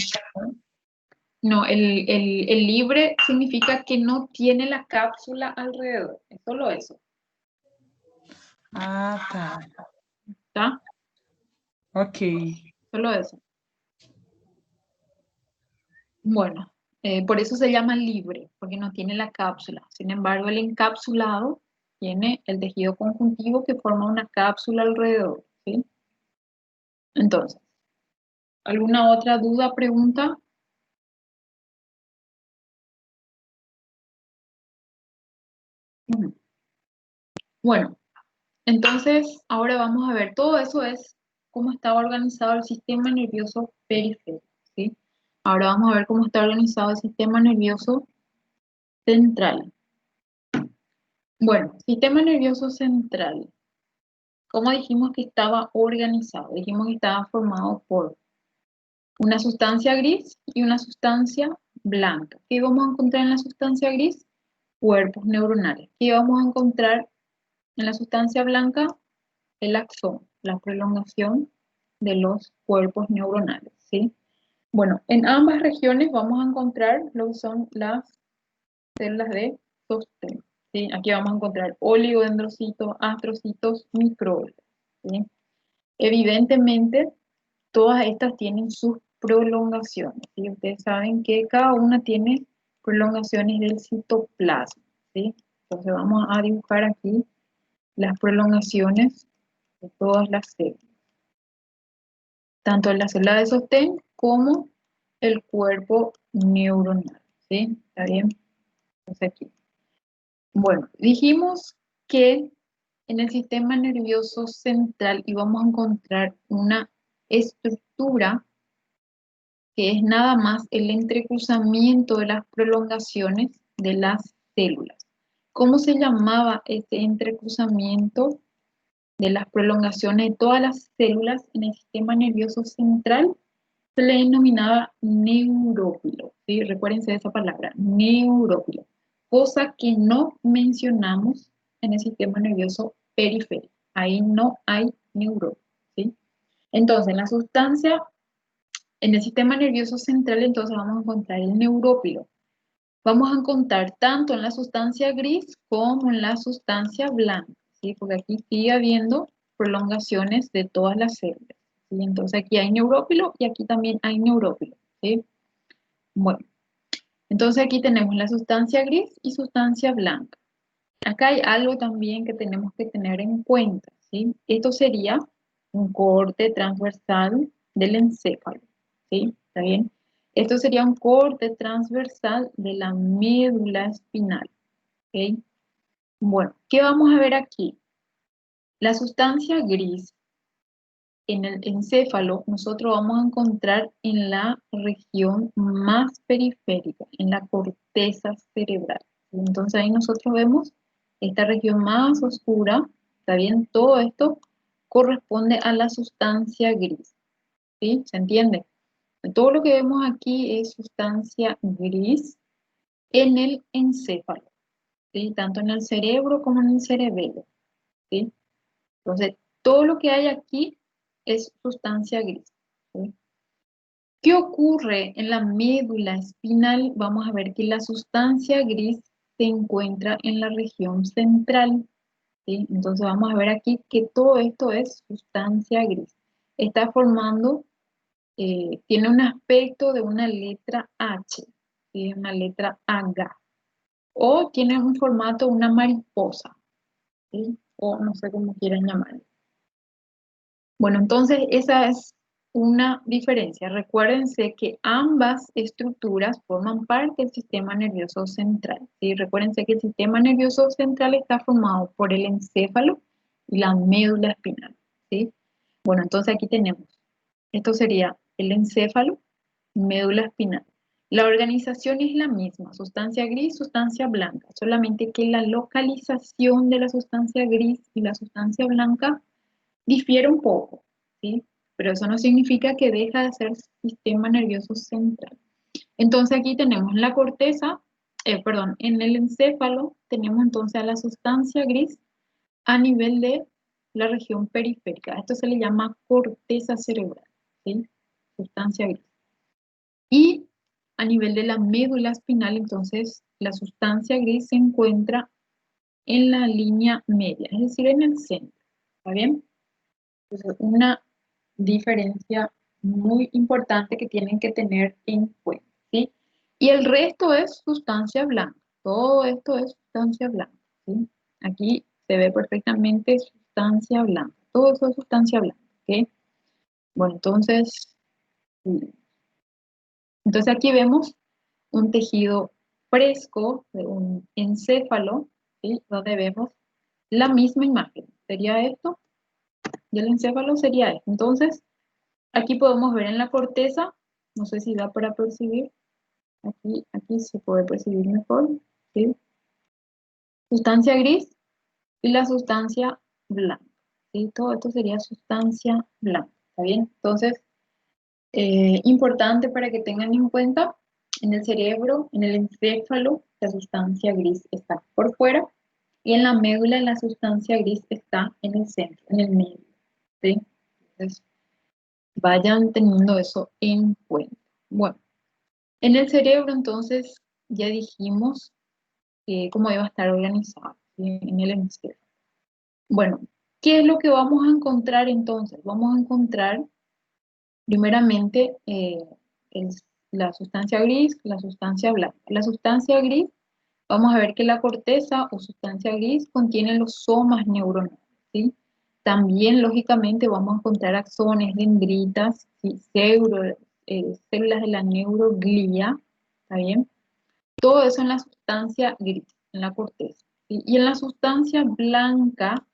no, el libre significa que no tiene la cápsula alrededor. Es solo eso, Ah, tá. ¿está? Ok. Solo eso. Bueno, por eso se llama libre, porque no tiene la cápsula. Sin embargo, el encapsulado tiene el tejido conjuntivo que forma una cápsula alrededor, ¿sí? Entonces, ¿alguna otra duda, pregunta? Ujú. Bueno, entonces ahora vamos a ver, todo eso es cómo está organizado el sistema nervioso periférico, ¿sí? Ahora vamos a ver cómo está organizado el sistema nervioso central. Bueno, sistema nervioso central. ¿Cómo dijimos que estaba organizado? Dijimos que estaba formado por una sustancia gris y una sustancia blanca. ¿Qué vamos a encontrar en la sustancia gris? Cuerpos neuronales. ¿Qué vamos a encontrar en la sustancia blanca? El axón, la prolongación de los cuerpos neuronales, ¿sí? Bueno, en ambas regiones vamos a encontrar lo que son las células de sostén, ¿sí? Aquí vamos a encontrar oligodendrocitos, astrocitos, microglobos, ¿sí? Evidentemente, todas estas tienen sus prolongaciones, ¿sí? Ustedes saben que cada una tiene prolongaciones del citoplasma, ¿sí? Entonces vamos a dibujar aquí las prolongaciones de todas las células, tanto la célula de sostén como el cuerpo neuronal, ¿sí? ¿Está bien? Entonces aquí. Bueno, dijimos que en el sistema nervioso central íbamos a encontrar una estructura que es nada más el entrecruzamiento de las prolongaciones de las células. ¿Cómo se llamaba este entrecruzamiento de las prolongaciones de todas las células en el sistema nervioso central? Se le denominaba neurópilo, ¿sí? Recuérdense de esa palabra, neurópilo, cosa que no mencionamos en el sistema nervioso periférico. Ahí no hay neurópilo, ¿sí? Entonces, en el sistema nervioso central, entonces vamos a encontrar el neurópilo. Vamos a encontrar tanto en la sustancia gris como en la sustancia blanca, ¿sí? Porque aquí sigue habiendo prolongaciones de todas las células, ¿sí? Entonces aquí hay neurópilo y aquí también hay neurópilo, ¿sí? Bueno, entonces aquí tenemos la sustancia gris y sustancia blanca. Acá hay algo también que tenemos que tener en cuenta, ¿sí? Esto sería un corte transversal del encéfalo, ¿sí? ¿Está bien? Esto sería un corte transversal de la médula espinal, ¿ok? Bueno, ¿qué vamos a ver aquí? La sustancia gris en el encéfalo nosotros vamos a encontrar en la región más periférica, en la corteza cerebral. Entonces ahí nosotros vemos esta región más oscura, ¿está bien? Todo esto corresponde a la sustancia gris, ¿sí? ¿Se entiende? Todo lo que vemos aquí es sustancia gris en el encéfalo, ¿sí? Tanto en el cerebro como en el cerebelo, ¿sí? Entonces, todo lo que hay aquí es sustancia gris, ¿sí? ¿Qué ocurre en la médula espinal? Vamos a ver que la sustancia gris se encuentra en la región central, ¿sí? Entonces vamos a ver aquí que todo esto es sustancia gris. Está formando, tiene un aspecto de una letra H, ¿sí? Una letra H, o tiene un formato de una mariposa, ¿sí? O no sé cómo quieran llamarlo. Bueno, entonces esa es una diferencia. Recuérdense que ambas estructuras forman parte del sistema nervioso central, ¿sí? Recuérdense que el sistema nervioso central está formado por el encéfalo y la médula espinal, ¿sí? Bueno, entonces aquí tenemos, esto sería el encéfalo, médula espinal. La organización es la misma, sustancia gris, sustancia blanca, solamente que la localización de la sustancia gris y la sustancia blanca difiere un poco, ¿sí? Pero eso no significa que deja de ser sistema nervioso central. Entonces aquí tenemos la corteza, perdón, en el encéfalo tenemos entonces a la sustancia gris a nivel de la región periférica. Esto se le llama corteza cerebral, ¿sí? Sustancia gris. Y a nivel de la médula espinal, entonces la sustancia gris se encuentra en la línea media, es decir, en el centro. ¿Está bien? Entonces, una diferencia muy importante que tienen que tener en cuenta, ¿sí? Y el resto es sustancia blanca. Todo esto es sustancia blanca, ¿sí? Aquí se ve perfectamente sustancia blanca. Todo eso es sustancia blanca, ¿ok? Bueno, entonces aquí vemos un tejido fresco de un encéfalo, ¿sí? Donde vemos la misma imagen. ¿Sería esto? Y el encéfalo sería esto. Entonces, aquí podemos ver en la corteza, no sé si da para percibir, aquí se puede percibir mejor, ¿sí? Sustancia gris y la sustancia blanca, ¿sí? Todo esto sería sustancia blanca, ¿está bien? Entonces, importante para que tengan en cuenta, en el cerebro, en el encéfalo, la sustancia gris está por fuera y en la médula la sustancia gris está en el centro, en el medio, ¿sí? Entonces, vayan teniendo eso en cuenta. Bueno, en el cerebro entonces ya dijimos cómo iba a estar organizado, ¿sí? En el hemisferio. Bueno, ¿qué es lo que vamos a encontrar entonces? Vamos a encontrar primeramente la sustancia gris, la sustancia blanca. La sustancia gris, vamos a ver que la corteza o sustancia gris contiene los somas neuronales, ¿sí? También, lógicamente, vamos a encontrar axones, dendritas, ¿sí? Células de la neuroglía, ¿está bien? Todo eso en la sustancia gris, en la corteza, ¿sí? Y en la sustancia blanca,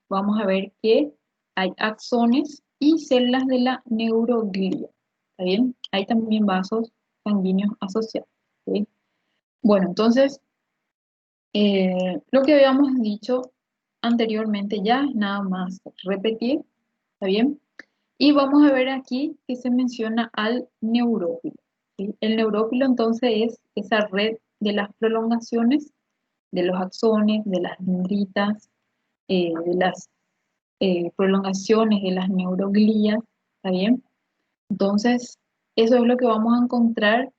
vamos a ver que hay axones y células de la neuroglía, ¿está bien? Hay también vasos sanguíneos asociados, ¿sí? Bueno, entonces, lo que habíamos dicho anteriormente ya, nada más repetir, ¿está bien? Y vamos a ver aquí que se menciona al neurófilo, ¿sí? El neurófilo entonces es esa red de las prolongaciones de los axones, de las dendritas, de las prolongaciones de las neuroglías, ¿está bien? Entonces, eso es lo que vamos a encontrar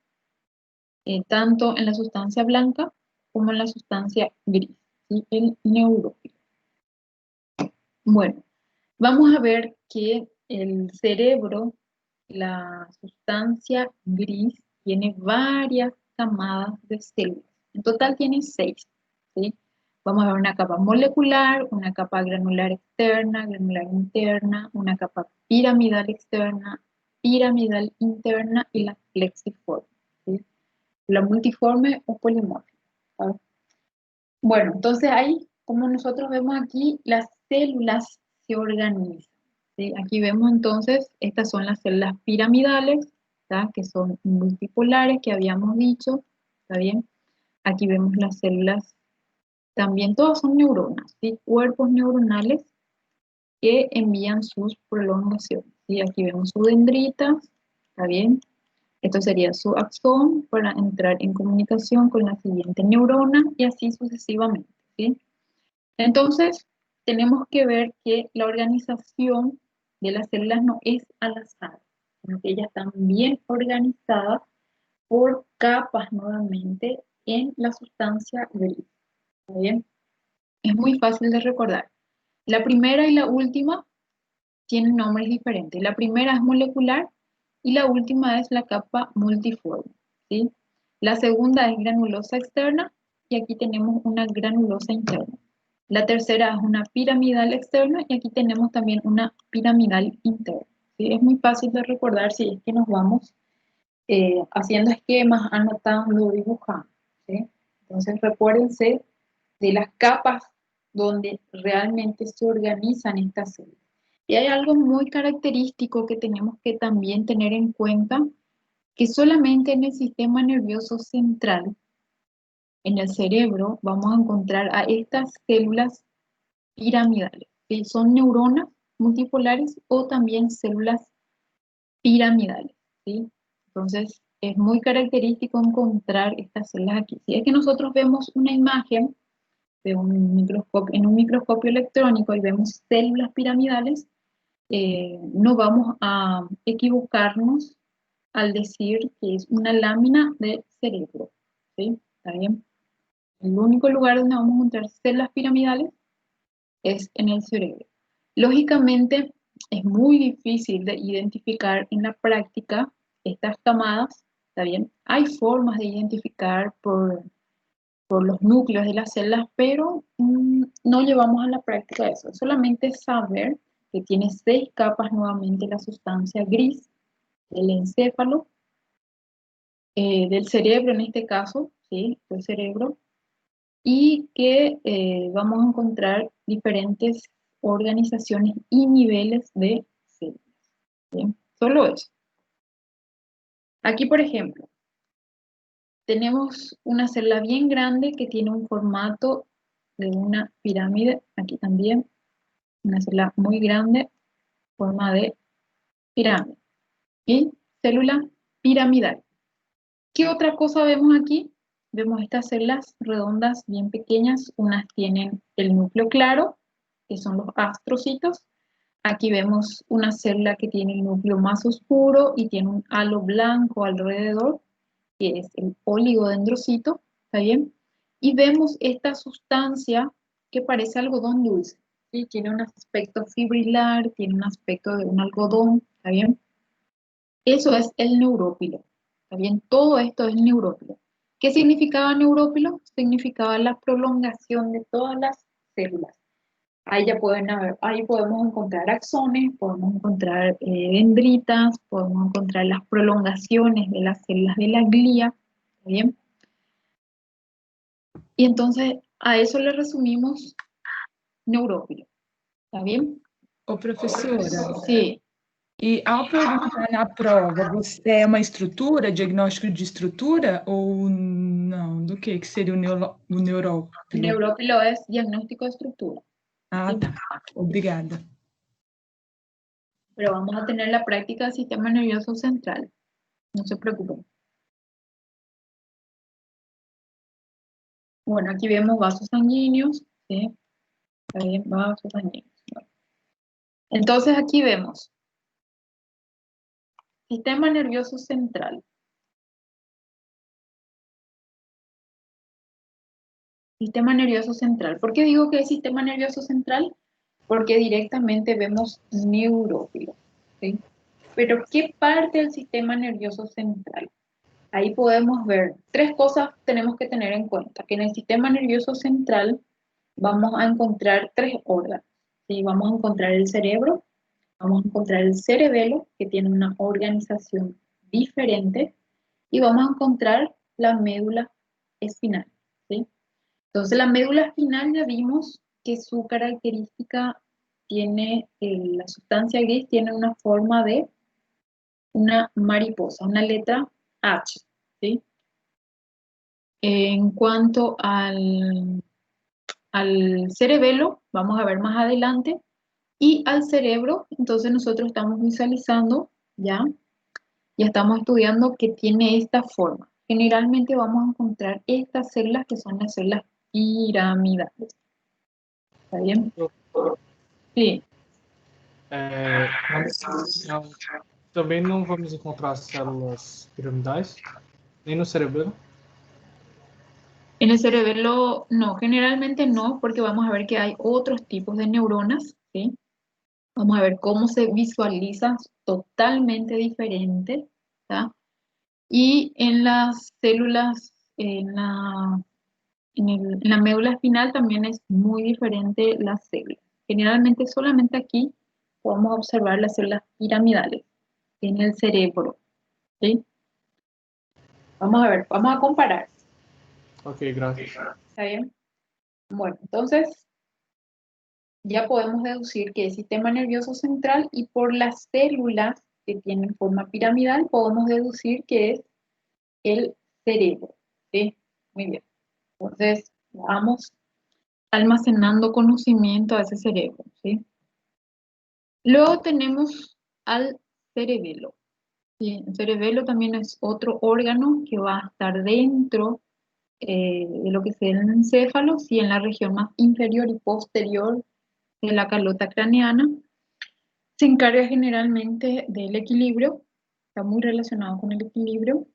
tanto en la sustancia blanca como en la sustancia gris, ¿sí? El neurófilo. Bueno, vamos a ver que el cerebro, la sustancia gris, tiene varias camadas de células. En total tiene 6, ¿sí? Vamos a ver una capa molecular, una capa granular externa, granular interna, una capa piramidal externa, piramidal interna y la plexiforme, ¿sí? La multiforme o polimórfica, ¿sabes? Bueno, entonces hay como nosotros vemos aquí, las células se organizan, ¿sí? Aquí vemos entonces, estas son las células piramidales, ¿tá? Que son multipolares, que habíamos dicho, ¿está bien? Aquí vemos las células, también todas son neuronas, ¿sí? Cuerpos neuronales que envían sus prolongaciones, ¿sí? Aquí vemos su dendrita, ¿está bien? Esto sería su axón para entrar en comunicación con la siguiente neurona y así sucesivamente, ¿sí? Entonces, tenemos que ver que la organización de las células no es al azar, sino que ellas están bien organizadas por capas nuevamente en la sustancia gris. ¿Está bien? Es muy fácil de recordar. La primera y la última tienen nombres diferentes. La primera es molecular y la última es la capa multiforme, ¿sí? La segunda es granulosa externa y aquí tenemos una granulosa interna. La tercera es una piramidal externa y aquí tenemos también una piramidal interna, ¿sí? Es muy fácil de recordar si es que nos vamos haciendo esquemas, anotando, dibujando, ¿sí? Entonces recuérdense de las capas donde realmente se organizan estas células. Y hay algo muy característico que tenemos que también tener en cuenta, que solamente en el sistema nervioso central, en el cerebro, vamos a encontrar a estas células piramidales, que son neuronas multipolares o también células piramidales, ¿sí? Entonces, es muy característico encontrar estas células aquí. Si es que nosotros vemos una imagen de un microscopio, en un microscopio electrónico y vemos células piramidales, no vamos a equivocarnos al decir que es una lámina de cerebro, ¿sí? ¿Está bien? El único lugar donde vamos a encontrar células piramidales es en el cerebro. Lógicamente, es muy difícil de identificar en la práctica estas camadas, ¿está bien? Hay formas de identificar por los núcleos de las células, pero no llevamos a la práctica eso. Solamente saber que tiene 6 capas nuevamente la sustancia gris del encéfalo, del cerebro en este caso, ¿sí? Del cerebro, y que vamos a encontrar diferentes organizaciones y niveles de células. ¿Bien? Solo eso. Aquí, por ejemplo, tenemos una célula bien grande que tiene un formato de una pirámide, aquí también, una célula muy grande, forma de pirámide, y célula piramidal. ¿Qué otra cosa vemos aquí? Vemos estas células redondas bien pequeñas, unas tienen el núcleo claro, que son los astrocitos. Aquí vemos una célula que tiene el núcleo más oscuro y tiene un halo blanco alrededor, que es el oligodendrocito, ¿está bien? Y vemos esta sustancia que parece algodón dulce, ¿sí? Tiene un aspecto fibrilar, tiene un aspecto de un algodón, ¿está bien? Eso es el neurópilo, ¿está bien? Todo esto es neurópilo. ¿Qué significaba neurópilo? Significaba la prolongación de todas las células. Ahí ya pueden haber, ahí podemos encontrar axones, podemos encontrar dendritas, podemos encontrar las prolongaciones de las células de la glía, ¿está bien? Y entonces a eso le resumimos neurófilo, ¿está bien? Ô, professora, Sí, e ao perguntar na prova, você é uma estrutura, diagnóstico de estrutura ou não? Do que seria o neurópilo? neurófilo es diagnóstico de estructura, Ah, tá. Obrigada. pero vamos a tener la práctica del sistema nervioso central, no se preocupen. Bueno, aquí vemos vasos sanguíneos, ¿sí? Está bien, vasos sanguíneos. Bueno. Entonces aquí vemos sistema nervioso central. Sistema nervioso central. ¿Por qué digo que es sistema nervioso central? Porque directamente vemos neurófilo, ¿sí? Pero ¿qué parte del sistema nervioso central? Ahí podemos ver 3 cosas tenemos que tener en cuenta. Que en el sistema nervioso central vamos a encontrar 3 órganos, ¿sí? Vamos a encontrar el cerebro, vamos a encontrar el cerebelo, que tiene una organización diferente, y vamos a encontrar la médula espinal, ¿sí? Entonces la médula espinal ya vimos que su característica tiene, la sustancia gris tiene una forma de una mariposa, una letra H, ¿sí? En cuanto al cerebelo, vamos a ver más adelante, y al cerebro, entonces nosotros estamos visualizando, ya estamos estudiando que tiene esta forma. Generalmente vamos a encontrar estas células que son las células piramidales. ¿Está bien? Sí. Também não vamos encontrar células piramidais, nem no cerebelo. En el cerebelo, no, generalmente no, porque vamos a ver que hay otros tipos de neuronas, ¿sí? Vamos a ver cómo se visualiza totalmente diferente, ¿tá? Y en las células, en la médula espinal también es muy diferente las células. Generalmente solamente aquí podemos observar las células piramidales en el cerebro, ¿sí? Vamos a ver, vamos a comparar. Ok, gracias. ¿Está bien? Bueno, entonces ya podemos deducir que el sistema nervioso central, y por las células que tienen forma piramidal podemos deducir que es el cerebro, ¿sí? Muy bien. Entonces, vamos almacenando conocimiento a ese cerebro, ¿sí? Luego tenemos al cerebelo, ¿sí? El cerebelo también es otro órgano que va a estar dentro de lo que es el encéfalo, ¿sí? En la región más inferior y posterior de la calota craneana. Se encarga generalmente del equilibrio, está muy relacionado con el equilibrio.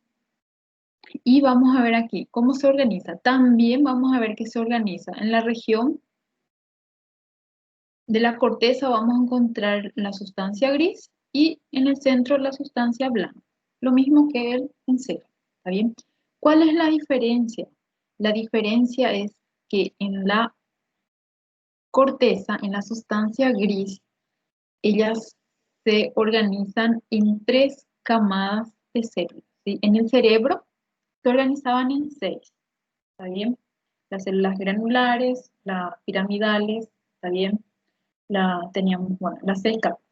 Y vamos a ver aquí cómo se organiza. También vamos a ver que se organiza en la región de la corteza. Vamos a encontrar la sustancia gris y en el centro la sustancia blanca. Lo mismo que el encéfalo, ¿está bien? ¿Cuál es la diferencia? La diferencia es que en la corteza, en la sustancia gris, ellas se organizan en 3 camadas de células, ¿sí? En el cerebro se organizaban en 6, ¿está bien? Las células granulares, las piramidales, ¿está bien? Teníamos, bueno, las 6 capas.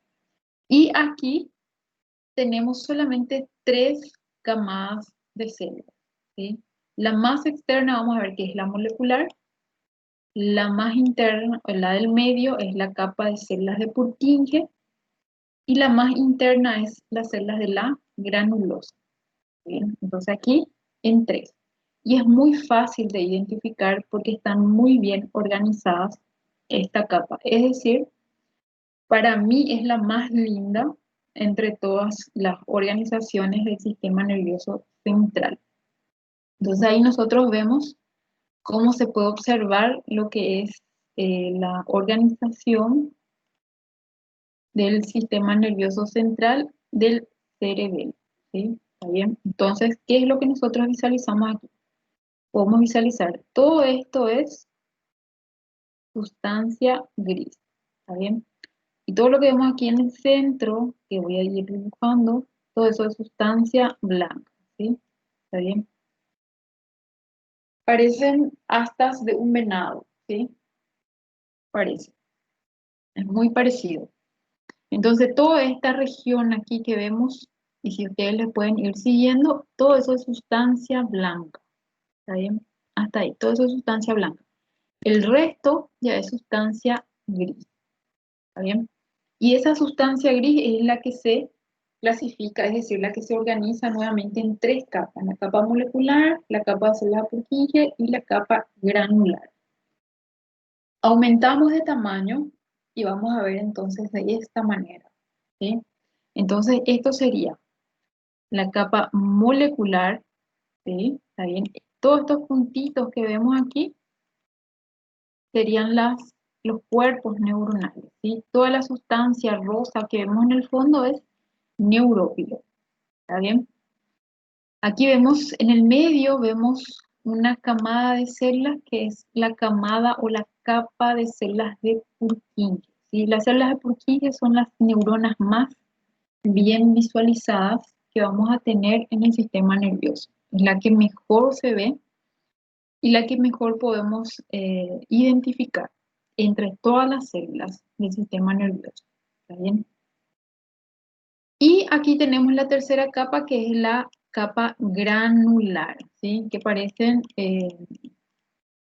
Y aquí tenemos solamente 3 camadas de células, ¿sí? La más externa vamos a ver que es la molecular, la más interna, o la del medio, es la capa de células de Purkinje, y la más interna es las células de la granulosa. Bien, entonces aquí en 3. Y es muy fácil de identificar porque están muy bien organizadas esta capa. Es decir, para mí es la más linda entre todas las organizaciones del sistema nervioso central. Entonces ahí nosotros vemos cómo se puede observar lo que es la organización del sistema nervioso central del cerebelo, ¿sí? ¿Está bien? Entonces, ¿qué es lo que nosotros visualizamos aquí? Podemos visualizar, todo esto es sustancia gris, ¿está bien? Y todo lo que vemos aquí en el centro, que voy a ir dibujando, todo eso es sustancia blanca, ¿sí? ¿Está bien? Parecen astas de un venado, ¿sí? Parece. Es muy parecido. Entonces, toda esta región aquí que vemos, y si ustedes le pueden ir siguiendo, todo eso es sustancia blanca. ¿Está bien? Hasta ahí, todo eso es sustancia blanca. El resto ya es sustancia gris. ¿Está bien? Y esa sustancia gris es la que se clasifica, es decir, la que se organiza nuevamente en 3 capas. La capa molecular, la capa de células Purkinje y la capa granular. Aumentamos de tamaño y vamos a ver entonces de esta manera, ¿sí? Entonces, esto sería la capa molecular, ¿sí? ¿Está bien? Todos estos puntitos que vemos aquí serían los cuerpos neuronales, ¿sí? Toda la sustancia rosa que vemos en el fondo es neurófilo, ¿está bien? Aquí vemos, en el medio vemos una camada de células que es la camada o la capa de células de Purkinje, ¿sí? Las células de Purkinje son las neuronas más bien visualizadas que vamos a tener en el sistema nervioso. Es la que mejor se ve y la que mejor podemos identificar entre todas las células del sistema nervioso. ¿Está bien? Y aquí tenemos la tercera capa, que es la capa granular, ¿sí? Que parecen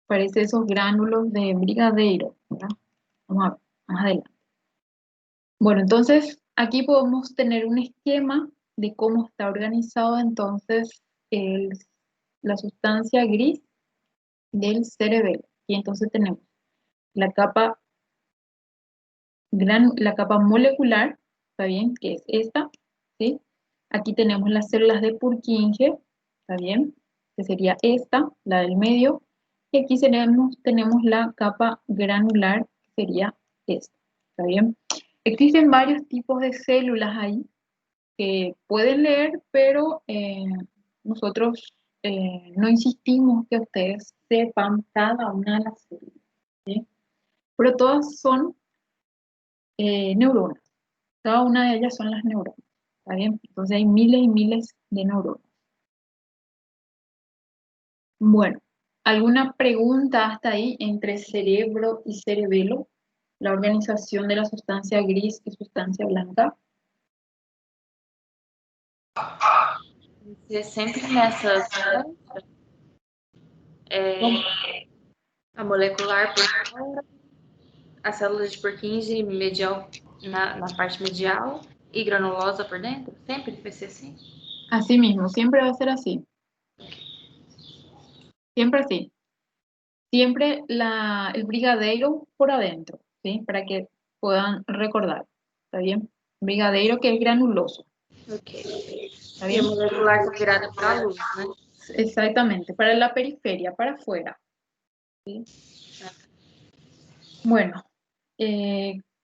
esos gránulos de brigadeiro, ¿verdad? Vamos a ver más adelante. Bueno, entonces aquí podemos tener un esquema de cómo está organizado entonces la sustancia gris del cerebelo. Y entonces tenemos la capa molecular, ¿está bien? Que es esta, ¿sí? Aquí tenemos las células de Purkinje, ¿está bien? Que sería esta, la del medio. Y aquí tenemos la capa granular, que sería esta, ¿está bien? Existen varios tipos de células ahí que pueden leer, pero nosotros no insistimos que ustedes sepan cada una de las células, ¿sí? Pero todas son neuronas. Cada una de ellas son las neuronas, ¿está bien? Entonces hay miles y miles de neuronas. Bueno, ¿alguna pregunta hasta ahí entre cerebro y cerebelo? La organización de la sustancia gris y sustancia blanca. Você sempre nessas a molecular por fora, a célula de Purkinje medial na parte medial e granulosa por dentro? Sempre vai ser assim? Así mismo, siempre va a ser así. Siempre así. Siempre el brigadeiro por adentro, ¿sí? Para que puedan recordar. ¿Está bien? Brigadeiro que es granuloso. Ok. ¿Está E a bien? molecular tá virada para a luz, né? Exactamente, para la periferia, para afuera. ¿Sí? Bueno,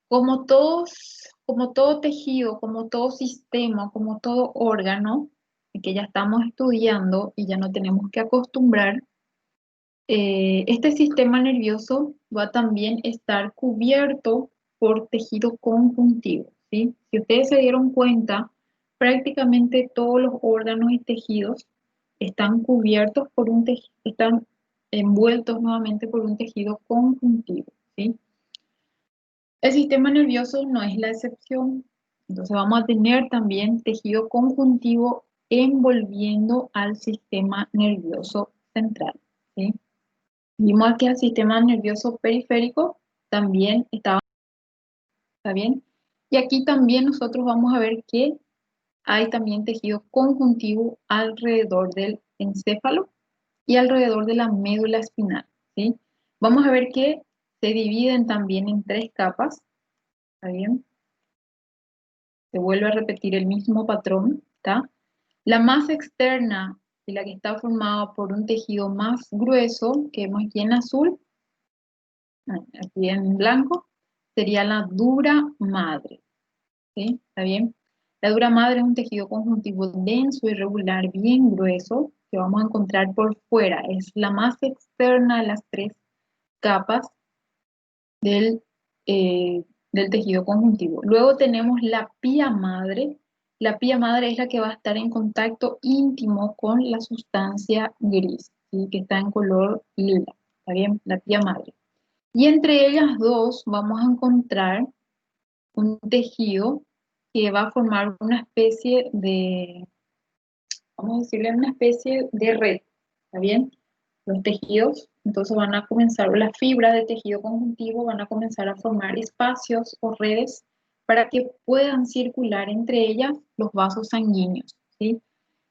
como todo tejido, como todo sistema, como todo órgano que ya estamos estudiando y ya no tenemos que acostumbrar, este sistema nervioso va a también estar cubierto por tejido conjuntivo, ¿sí? Si ustedes se dieron cuenta, prácticamente todos los órganos y tejidos están cubiertos por están envueltos nuevamente por un tejido conjuntivo, ¿sí? El sistema nervioso no es la excepción, entonces vamos a tener también tejido conjuntivo envolviendo al sistema nervioso central, ¿sí? Vimos que el sistema nervioso periférico también está bien. Y aquí también nosotros vamos a ver que hay también tejido conjuntivo alrededor del encéfalo y alrededor de la médula espinal, ¿sí? Vamos a ver que se dividen también en tres capas, ¿está bien? Se vuelve a repetir el mismo patrón, ¿está? La más externa y la que está formada por un tejido más grueso, que vemos aquí en azul, aquí en blanco, sería la dura madre, ¿sí? ¿Está bien? La dura madre es un tejido conjuntivo denso, irregular, bien grueso, que vamos a encontrar por fuera. Es la más externa de las tres capas del, del tejido conjuntivo. Luego tenemos la pía madre. La pía madre es la que va a estar en contacto íntimo con la sustancia gris, ¿sí? Que está en color lila. ¿Está bien? La pía madre. Y entre ellas dos vamos a encontrar un tejido que va a formar una especie de, vamos a decirle, una especie de red, ¿está bien? Los tejidos, entonces van a comenzar, las fibras de tejido conjuntivo van a comenzar a formar espacios o redes para que puedan circular entre ellas los vasos sanguíneos, ¿sí?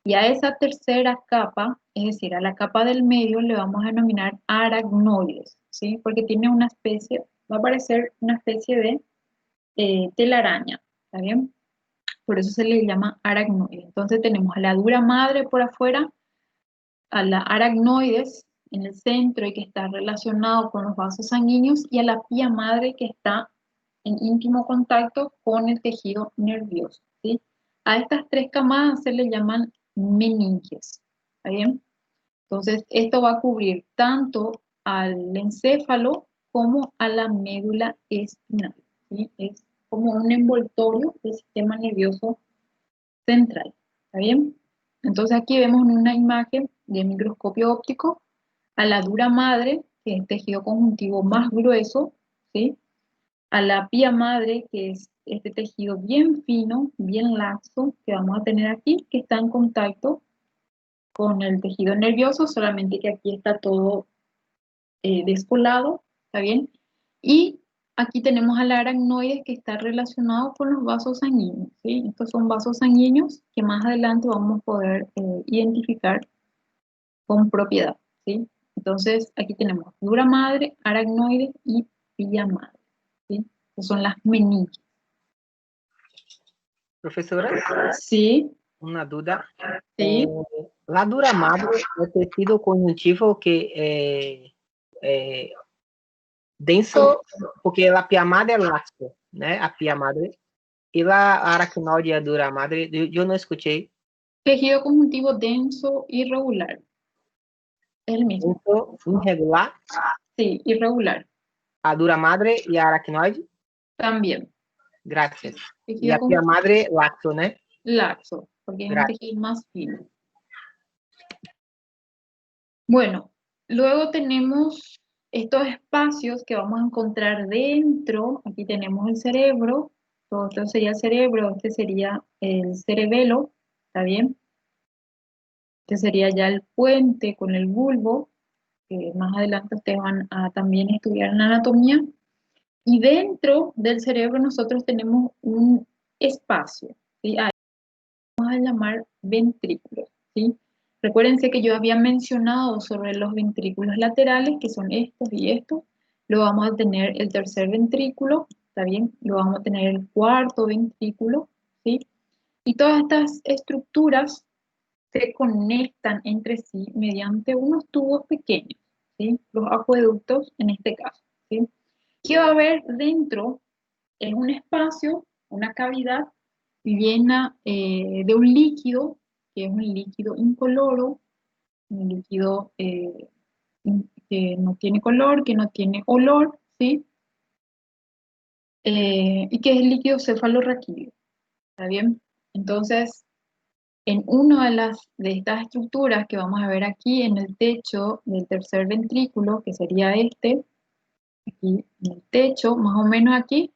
Y a esa tercera capa, es decir, a la capa del medio, le vamos a denominar aracnoides, ¿sí? Porque tiene una especie, va a parecer una especie de telaraña, ¿está bien? Por eso se le llama aracnoide. Entonces tenemos a la dura madre por afuera, a la aracnoides en el centro y que está relacionado con los vasos sanguíneos, y a la pía madre que está en íntimo contacto con el tejido nervioso, ¿sí? A estas tres camadas se le llaman meninges, ¿está bien? Entonces esto va a cubrir tanto al encéfalo como a la médula espinal, ¿sí? Es como un envoltorio del sistema nervioso central, ¿está bien? Entonces aquí vemos una imagen de microscopio óptico a la dura madre, que es el tejido conjuntivo más grueso, ¿sí? A la pía madre, que es este tejido bien fino, bien laxo, que vamos a tener aquí, que está en contacto con el tejido nervioso, solamente que aquí está todo descolado, ¿está bien? Y aquí tenemos al aracnoides que está relacionado con los vasos sanguíneos, ¿sí? Estos son vasos sanguíneos que más adelante vamos a poder identificar con propiedad, ¿sí? Entonces, aquí tenemos dura madre, aracnoides y pía madre, ¿sí? Que son las menillas. Professora, Sí, uma dúvida. sí, La dura madre é tecido conjuntivo que é denso, porque a pia madre é laxo, né? A pia madre. E la aracnoide, a dura madre, eu não escutei. tejido conjuntivo denso, irregular. Es el mismo. Denso, irregular, Sí, irregular. a dura madre e a aracnoide. También. Gracias. E Tejido a pia conjuntivo madre, laxo, né? laxo, porque es un Gracias. tejido más fino. Bueno, luego tenemos estos espacios que vamos a encontrar dentro. Aquí tenemos el cerebro, todo esto sería el cerebro, este sería el cerebelo, ¿está bien? Este sería ya el puente con el bulbo, que más adelante ustedes van a también estudiar en anatomía. Y dentro del cerebro nosotros tenemos un espacio, ¿sí? Ahí vamos a llamar ventrículos, ¿sí? Recuérdense que yo había mencionado sobre los ventrículos laterales, que son estos y estos. Luego vamos a tener el tercer ventrículo, ¿está bien? Luego vamos a tener el cuarto ventrículo, ¿sí? Y todas estas estructuras se conectan entre sí mediante unos tubos pequeños, ¿sí? Los acueductos en este caso, ¿sí? ¿Qué va a haber dentro? Es un espacio, una cavidad llena de un líquido, que es un líquido incoloro, un líquido que no tiene color, que no tiene olor, ¿sí? Y que es el líquido cefalorraquídeo, ¿está bien? Entonces, en una de estas estructuras que vamos a ver aquí en el techo del tercer ventrículo, que sería este, aquí en el techo, más o menos aquí,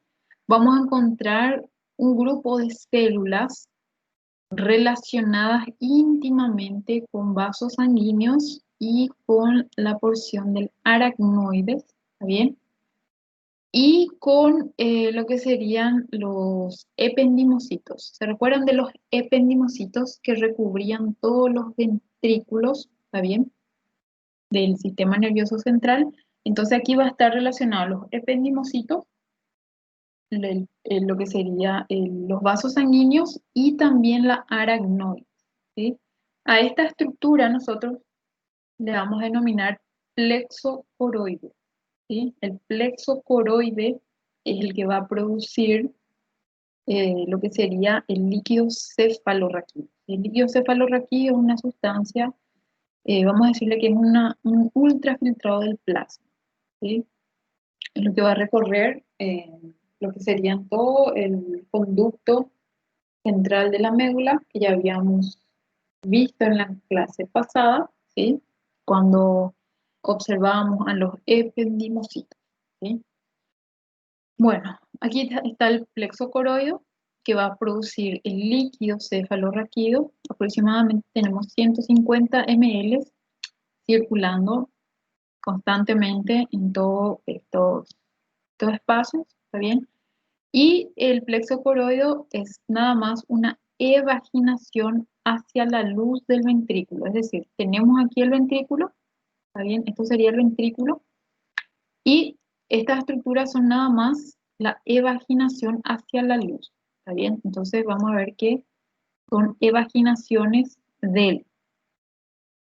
vamos a encontrar un grupo de células relacionadas íntimamente con vasos sanguíneos y con la porción del aracnoides, ¿está bien? Y con lo que serían los ependimocitos. ¿Se recuerdan de los ependimocitos que recubrían todos los ventrículos, ¿está bien? Del sistema nervioso central. Entonces aquí va a estar relacionado los ependimocitos, lo que sería los vasos sanguíneos y también la aracnoides, ¿sí? A esta estructura nosotros le vamos a denominar plexo coroide, ¿sí? El plexo coroide es el que va a producir lo que sería el líquido cefalorraquídeo. El líquido cefalorraquídeo es una sustancia, vamos a decirle que es un ultrafiltrado del plasma, ¿sí? Es lo que va a recorrer lo que sería todo el conducto central de la médula, que ya habíamos visto en la clase pasada, ¿sí? Cuando observábamos a los ependimocitos, ¿sí? Bueno, aquí está el plexo coroideo, que va a producir el líquido cefalorraquídeo. Aproximadamente tenemos 150 ml circulando constantemente en todos estos espacios, ¿está bien? Y el plexo coroideo es nada más una evaginación hacia la luz del ventrículo. Es decir, tenemos aquí el ventrículo, ¿está bien? Esto sería el ventrículo. Y estas estructuras son nada más la evaginación hacia la luz, ¿está bien? Entonces vamos a ver que son evaginaciones del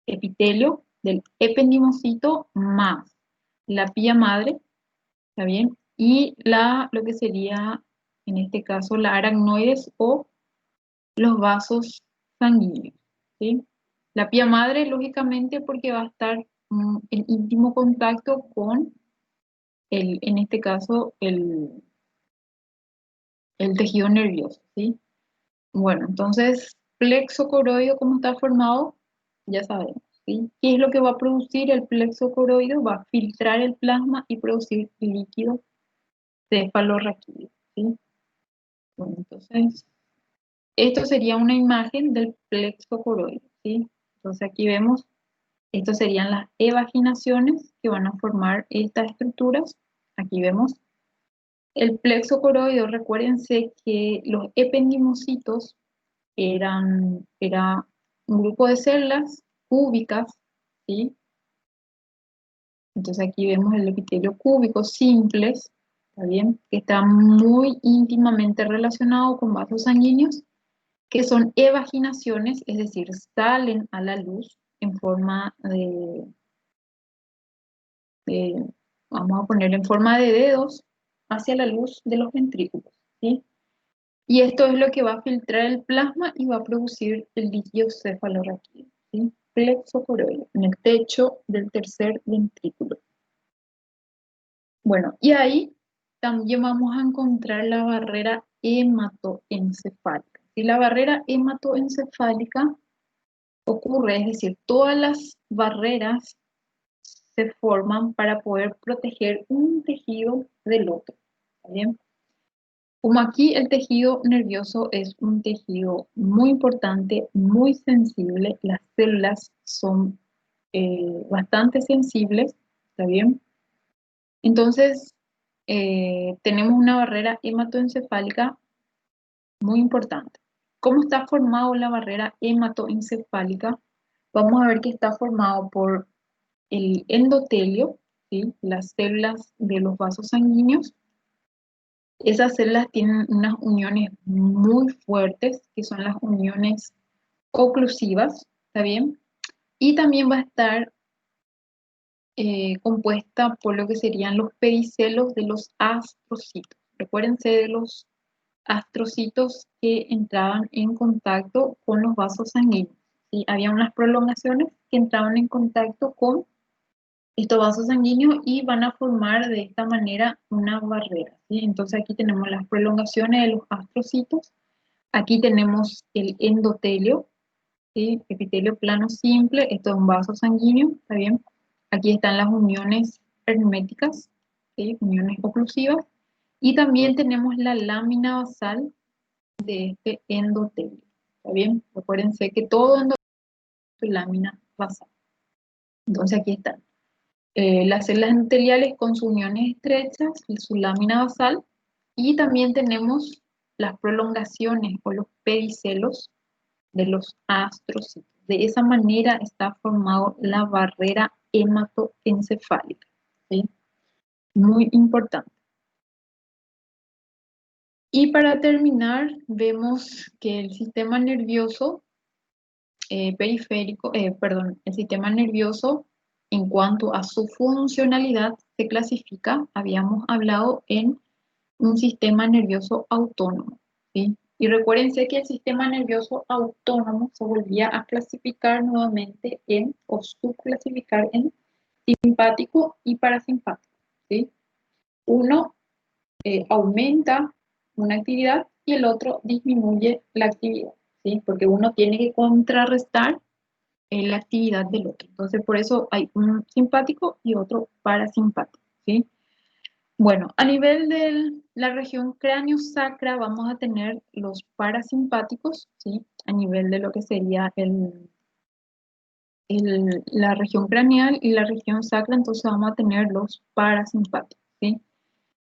epitelio, del ependimocito más la pía madre, ¿está bien? Y lo que sería, en este caso, la aracnoides o los vasos sanguíneos, ¿sí? La pía madre, lógicamente, porque va a estar en íntimo contacto con, en este caso, el tejido nervioso, ¿sí? Bueno, entonces, plexo coroideo, ¿cómo está formado? Ya sabemos. ¿sí? ¿Qué es lo que va a producir el plexo coroideo? Va a filtrar el plasma y producir líquido cefalorraquídeo, ¿sí? Bueno, entonces, esto sería una imagen del plexo coroideo, ¿sí? Entonces aquí vemos, estas serían las evaginaciones que van a formar estas estructuras. Aquí vemos el plexo coroideo. Recuérdense que los ependimocitos era un grupo de células cúbicas, ¿sí? Entonces aquí vemos el epitelio cúbico simples, ¿está bien? Que está muy íntimamente relacionado con vasos sanguíneos, que son evaginaciones, es decir, salen a la luz en forma vamos a poner en forma de dedos hacia la luz de los ventrículos, ¿sí? Y esto es lo que va a filtrar el plasma y va a producir el líquido cefalorraquídeo, ¿sí? Plexo coroideo, en el techo del tercer ventrículo. Bueno, y ahí también vamos a encontrar la barrera hematoencefálica. Y la barrera hematoencefálica ocurre, es decir, todas las barreras se forman para poder proteger un tejido del otro, ¿está bien? Como aquí el tejido nervioso es un tejido muy importante, muy sensible, las células son bastante sensibles, ¿está bien? Entonces, tenemos una barrera hematoencefálica muy importante. ¿Cómo está formado la barrera hematoencefálica? Vamos a ver que está formado por el endotelio, ¿sí? Las células de los vasos sanguíneos. Esas células tienen unas uniones muy fuertes, que son las uniones oclusivas, ¿está bien? Y también va a estar compuesta por lo que serían los pericelos de los astrocitos. Recuérdense de los astrocitos que entraban en contacto con los vasos sanguíneos, ¿sí? Había unas prolongaciones que entraban en contacto con estos vasos sanguíneos y van a formar de esta manera una barrera, ¿sí? Entonces aquí tenemos las prolongaciones de los astrocitos, aquí tenemos el endotelio, ¿sí? Epitelio plano simple, esto es un vaso sanguíneo, ¿está bien? Aquí están las uniones herméticas, ¿sí? Uniones oclusivas, y también tenemos la lámina basal de este endotelio, ¿está bien? Acuérdense que todo endotelio es lámina basal. Entonces aquí están las células endoteliales con sus uniones estrechas, su lámina basal, y también tenemos las prolongaciones o los pedicelos de los astrocitos. De esa manera está formado la barrera hematoencefálica, ¿sí? Muy importante. Y para terminar, vemos que el sistema nervioso periférico, perdón, el sistema nervioso en cuanto a su funcionalidad se clasifica, habíamos hablado, en un sistema nervioso autónomo, ¿sí? Y recuérdense que el sistema nervioso autónomo se volvía a clasificar nuevamente o subclasificar en simpático y parasimpático, ¿sí? Uno aumenta una actividad y el otro disminuye la actividad, ¿sí? Porque uno tiene que contrarrestar la actividad del otro. Entonces, por eso hay un simpático y otro parasimpático, ¿sí? Bueno, a nivel de la región cráneo-sacra vamos a tener los parasimpáticos, ¿sí? A nivel de lo que sería la región craneal y la región sacra, entonces vamos a tener los parasimpáticos, ¿sí?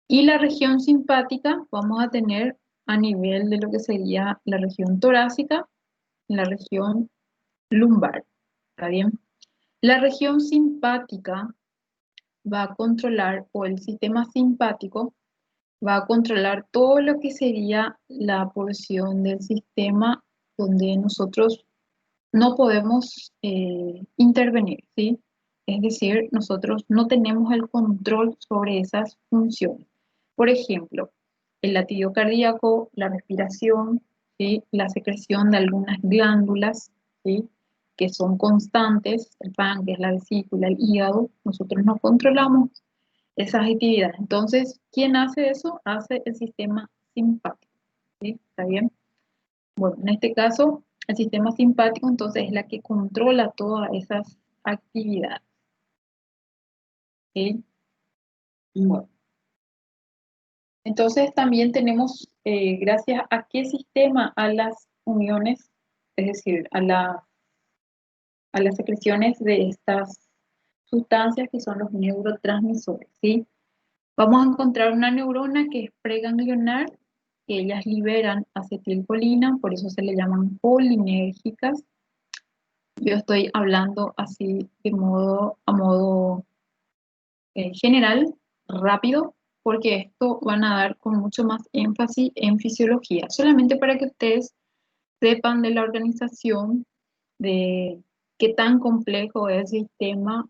Y la región simpática vamos a tener a nivel de lo que sería la región torácica, la región lumbar, ¿está bien? La región simpática va a controlar, o el sistema simpático va a controlar todo lo que sería la porción del sistema donde nosotros no podemos intervenir, ¿sí? Es decir, nosotros no tenemos el control sobre esas funciones. Por ejemplo, el latido cardíaco, la respiración, ¿sí? La secreción de algunas glándulas, ¿sí? Que son constantes, el páncreas, la vesícula, el hígado, nosotros no controlamos esas actividades. Entonces, ¿quién hace eso? Hace el sistema simpático, ¿sí? ¿Está bien? Bueno, en este caso, el sistema simpático entonces es la que controla todas esas actividades. ¿Sí? Bueno. Entonces también tenemos, gracias a qué sistema, a las uniones, es decir, a las secreciones de estas sustancias que son los neurotransmisores, ¿sí? Vamos a encontrar una neurona que es preganglionar, que ellas liberan acetilcolina, por eso se le llaman polinérgicas. Yo estoy hablando así a modo general, rápido, porque esto van a dar con mucho más énfasis en fisiología, solamente para que ustedes sepan de la organización, de qué tan complejo es el sistema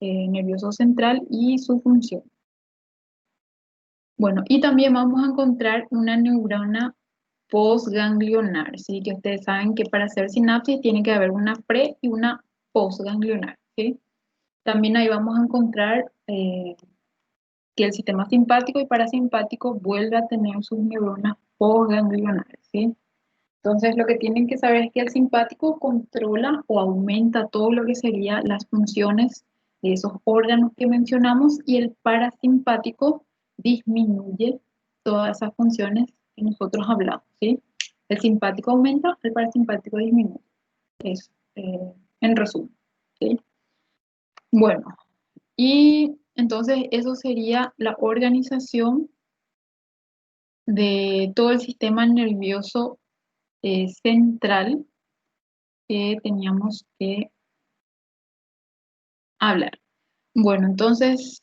nervioso central y su función. Bueno, y también vamos a encontrar una neurona postganglionar, ¿sí? Que ustedes saben que para hacer sinapsis tiene que haber una pre y una postganglionar, ¿sí? También ahí vamos a encontrar que el sistema simpático y parasimpático vuelve a tener sus neuronas postganglionares, ¿sí? Entonces, lo que tienen que saber es que el simpático controla o aumenta todo lo que serían las funciones de esos órganos que mencionamos y el parasimpático disminuye todas esas funciones que nosotros hablamos, ¿sí? El simpático aumenta, el parasimpático disminuye. Es, en resumen, ¿sí? Bueno, y entonces eso sería la organización de todo el sistema nervioso central que teníamos que hablar. Bueno, entonces,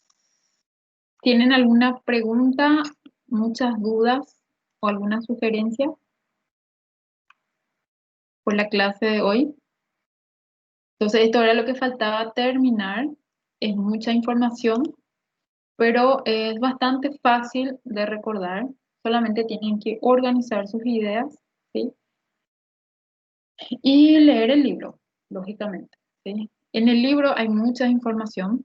¿tienen alguna pregunta, muchas dudas o alguna sugerencia por la clase de hoy? Entonces, esto era lo que faltaba terminar. Es mucha información, pero es bastante fácil de recordar. Solamente tienen que organizar sus ideas, ¿sí? Y leer el libro, lógicamente, ¿sí? En el libro hay mucha información.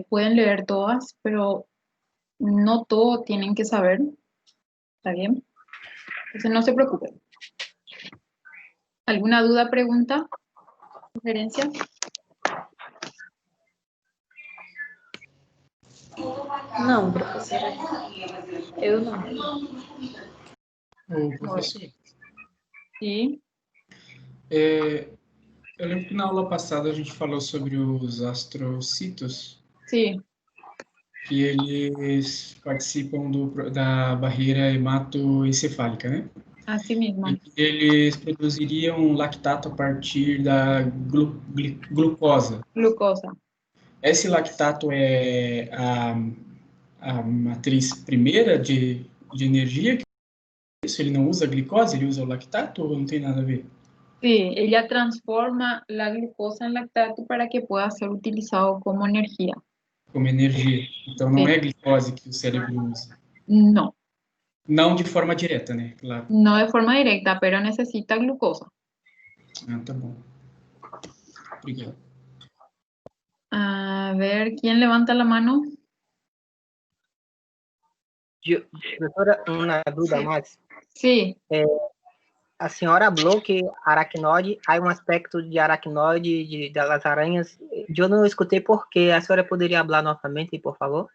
Pueden leer todas, pero no todo tienen que saber, ¿está bien? Entonces no se preocupen. ¿Alguna duda, pregunta, sugerencia? Não, professora. Eu não. Ô, professor, Sí, eu lembro que na aula passada a gente falou sobre os astrocitos, sí, que eles participam da barreira hematoencefálica, né? así mismo. E que eles produziriam lactato a partir da glucosa. Glucosa. Esse lactato é a matriz primeira de energia? Isso, ele não usa glicose, ele usa o lactato ou não tem nada a ver? Sí, ella transforma la glucosa en lactato para que pueda ser utilizado como energía. Como energia. Então não Sí. é glicose que o cérebro usa. No, Não de forma direta, né? Claro. no de forma directa, pero necesita glucosa. Ah, tá bom. Obrigado. A ver, ¿quién levanta la mano? Professora, uma dúvida mais. Sí, A senhora falou que aracnoide, há um aspecto de aracnoide das aranhas. Eu não escutei por quê. A senhora poderia falar novamente, por favor?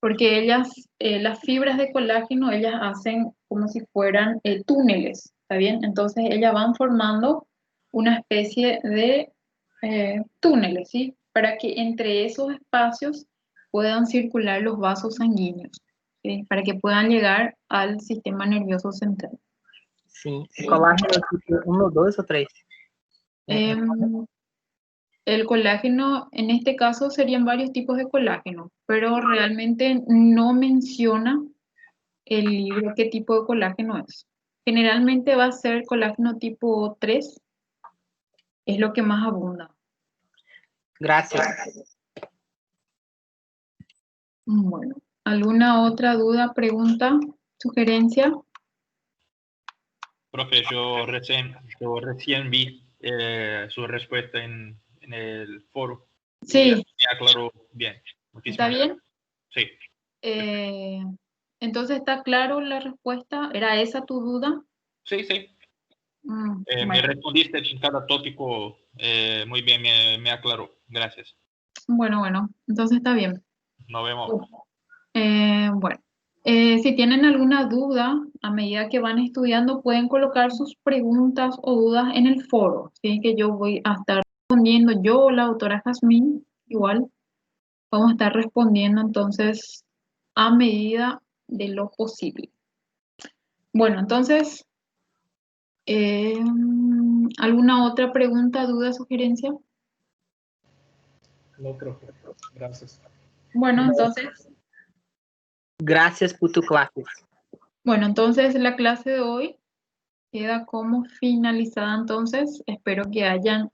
porque ellas, las fibras de colágeno, ellas hacen como si fueran túneles, ¿está bien? Entonces ellas van formando una especie de túneles, ¿sí? Para que entre esos espacios puedan circular los vasos sanguíneos, ¿sí? Para que puedan llegar al sistema nervioso central. Sim. Colágeno tipo 1, 2 ou 3? El colágeno, en este caso, serían varios tipos de colágeno, pero realmente no menciona el libro qué tipo de colágeno es. Generalmente va a ser colágeno tipo 3, es lo que más abunda. Graças. Bueno, ¿alguna otra duda, pregunta, sugerencia? Profe, yo recién vi su respuesta en el foro. Sí, Me aclaró bien. ¿está Muchísimas bien? gracias. Sí. Entonces, ¿está claro la respuesta? ¿Era esa tu duda? Sí, sí. Me Bueno, respondiste en cada tópico muy bien, me aclaró. Gracias. bueno, entonces está bien. Nos vemos. Bueno, si tienen alguna duda, a medida que van estudiando, pueden colocar sus preguntas o dudas en el foro. ¿Sí? Que yo voy a estar respondiendo, yo o la autora Jazmín, igual, vamos a estar respondiendo entonces a medida de lo posible. Bueno, entonces, ¿alguna otra pregunta, duda, sugerencia? No, profe. Gracias. Bueno, entonces... Gracias por tu clase. Bueno, entonces la clase de hoy queda como finalizada. Entonces, espero que hayan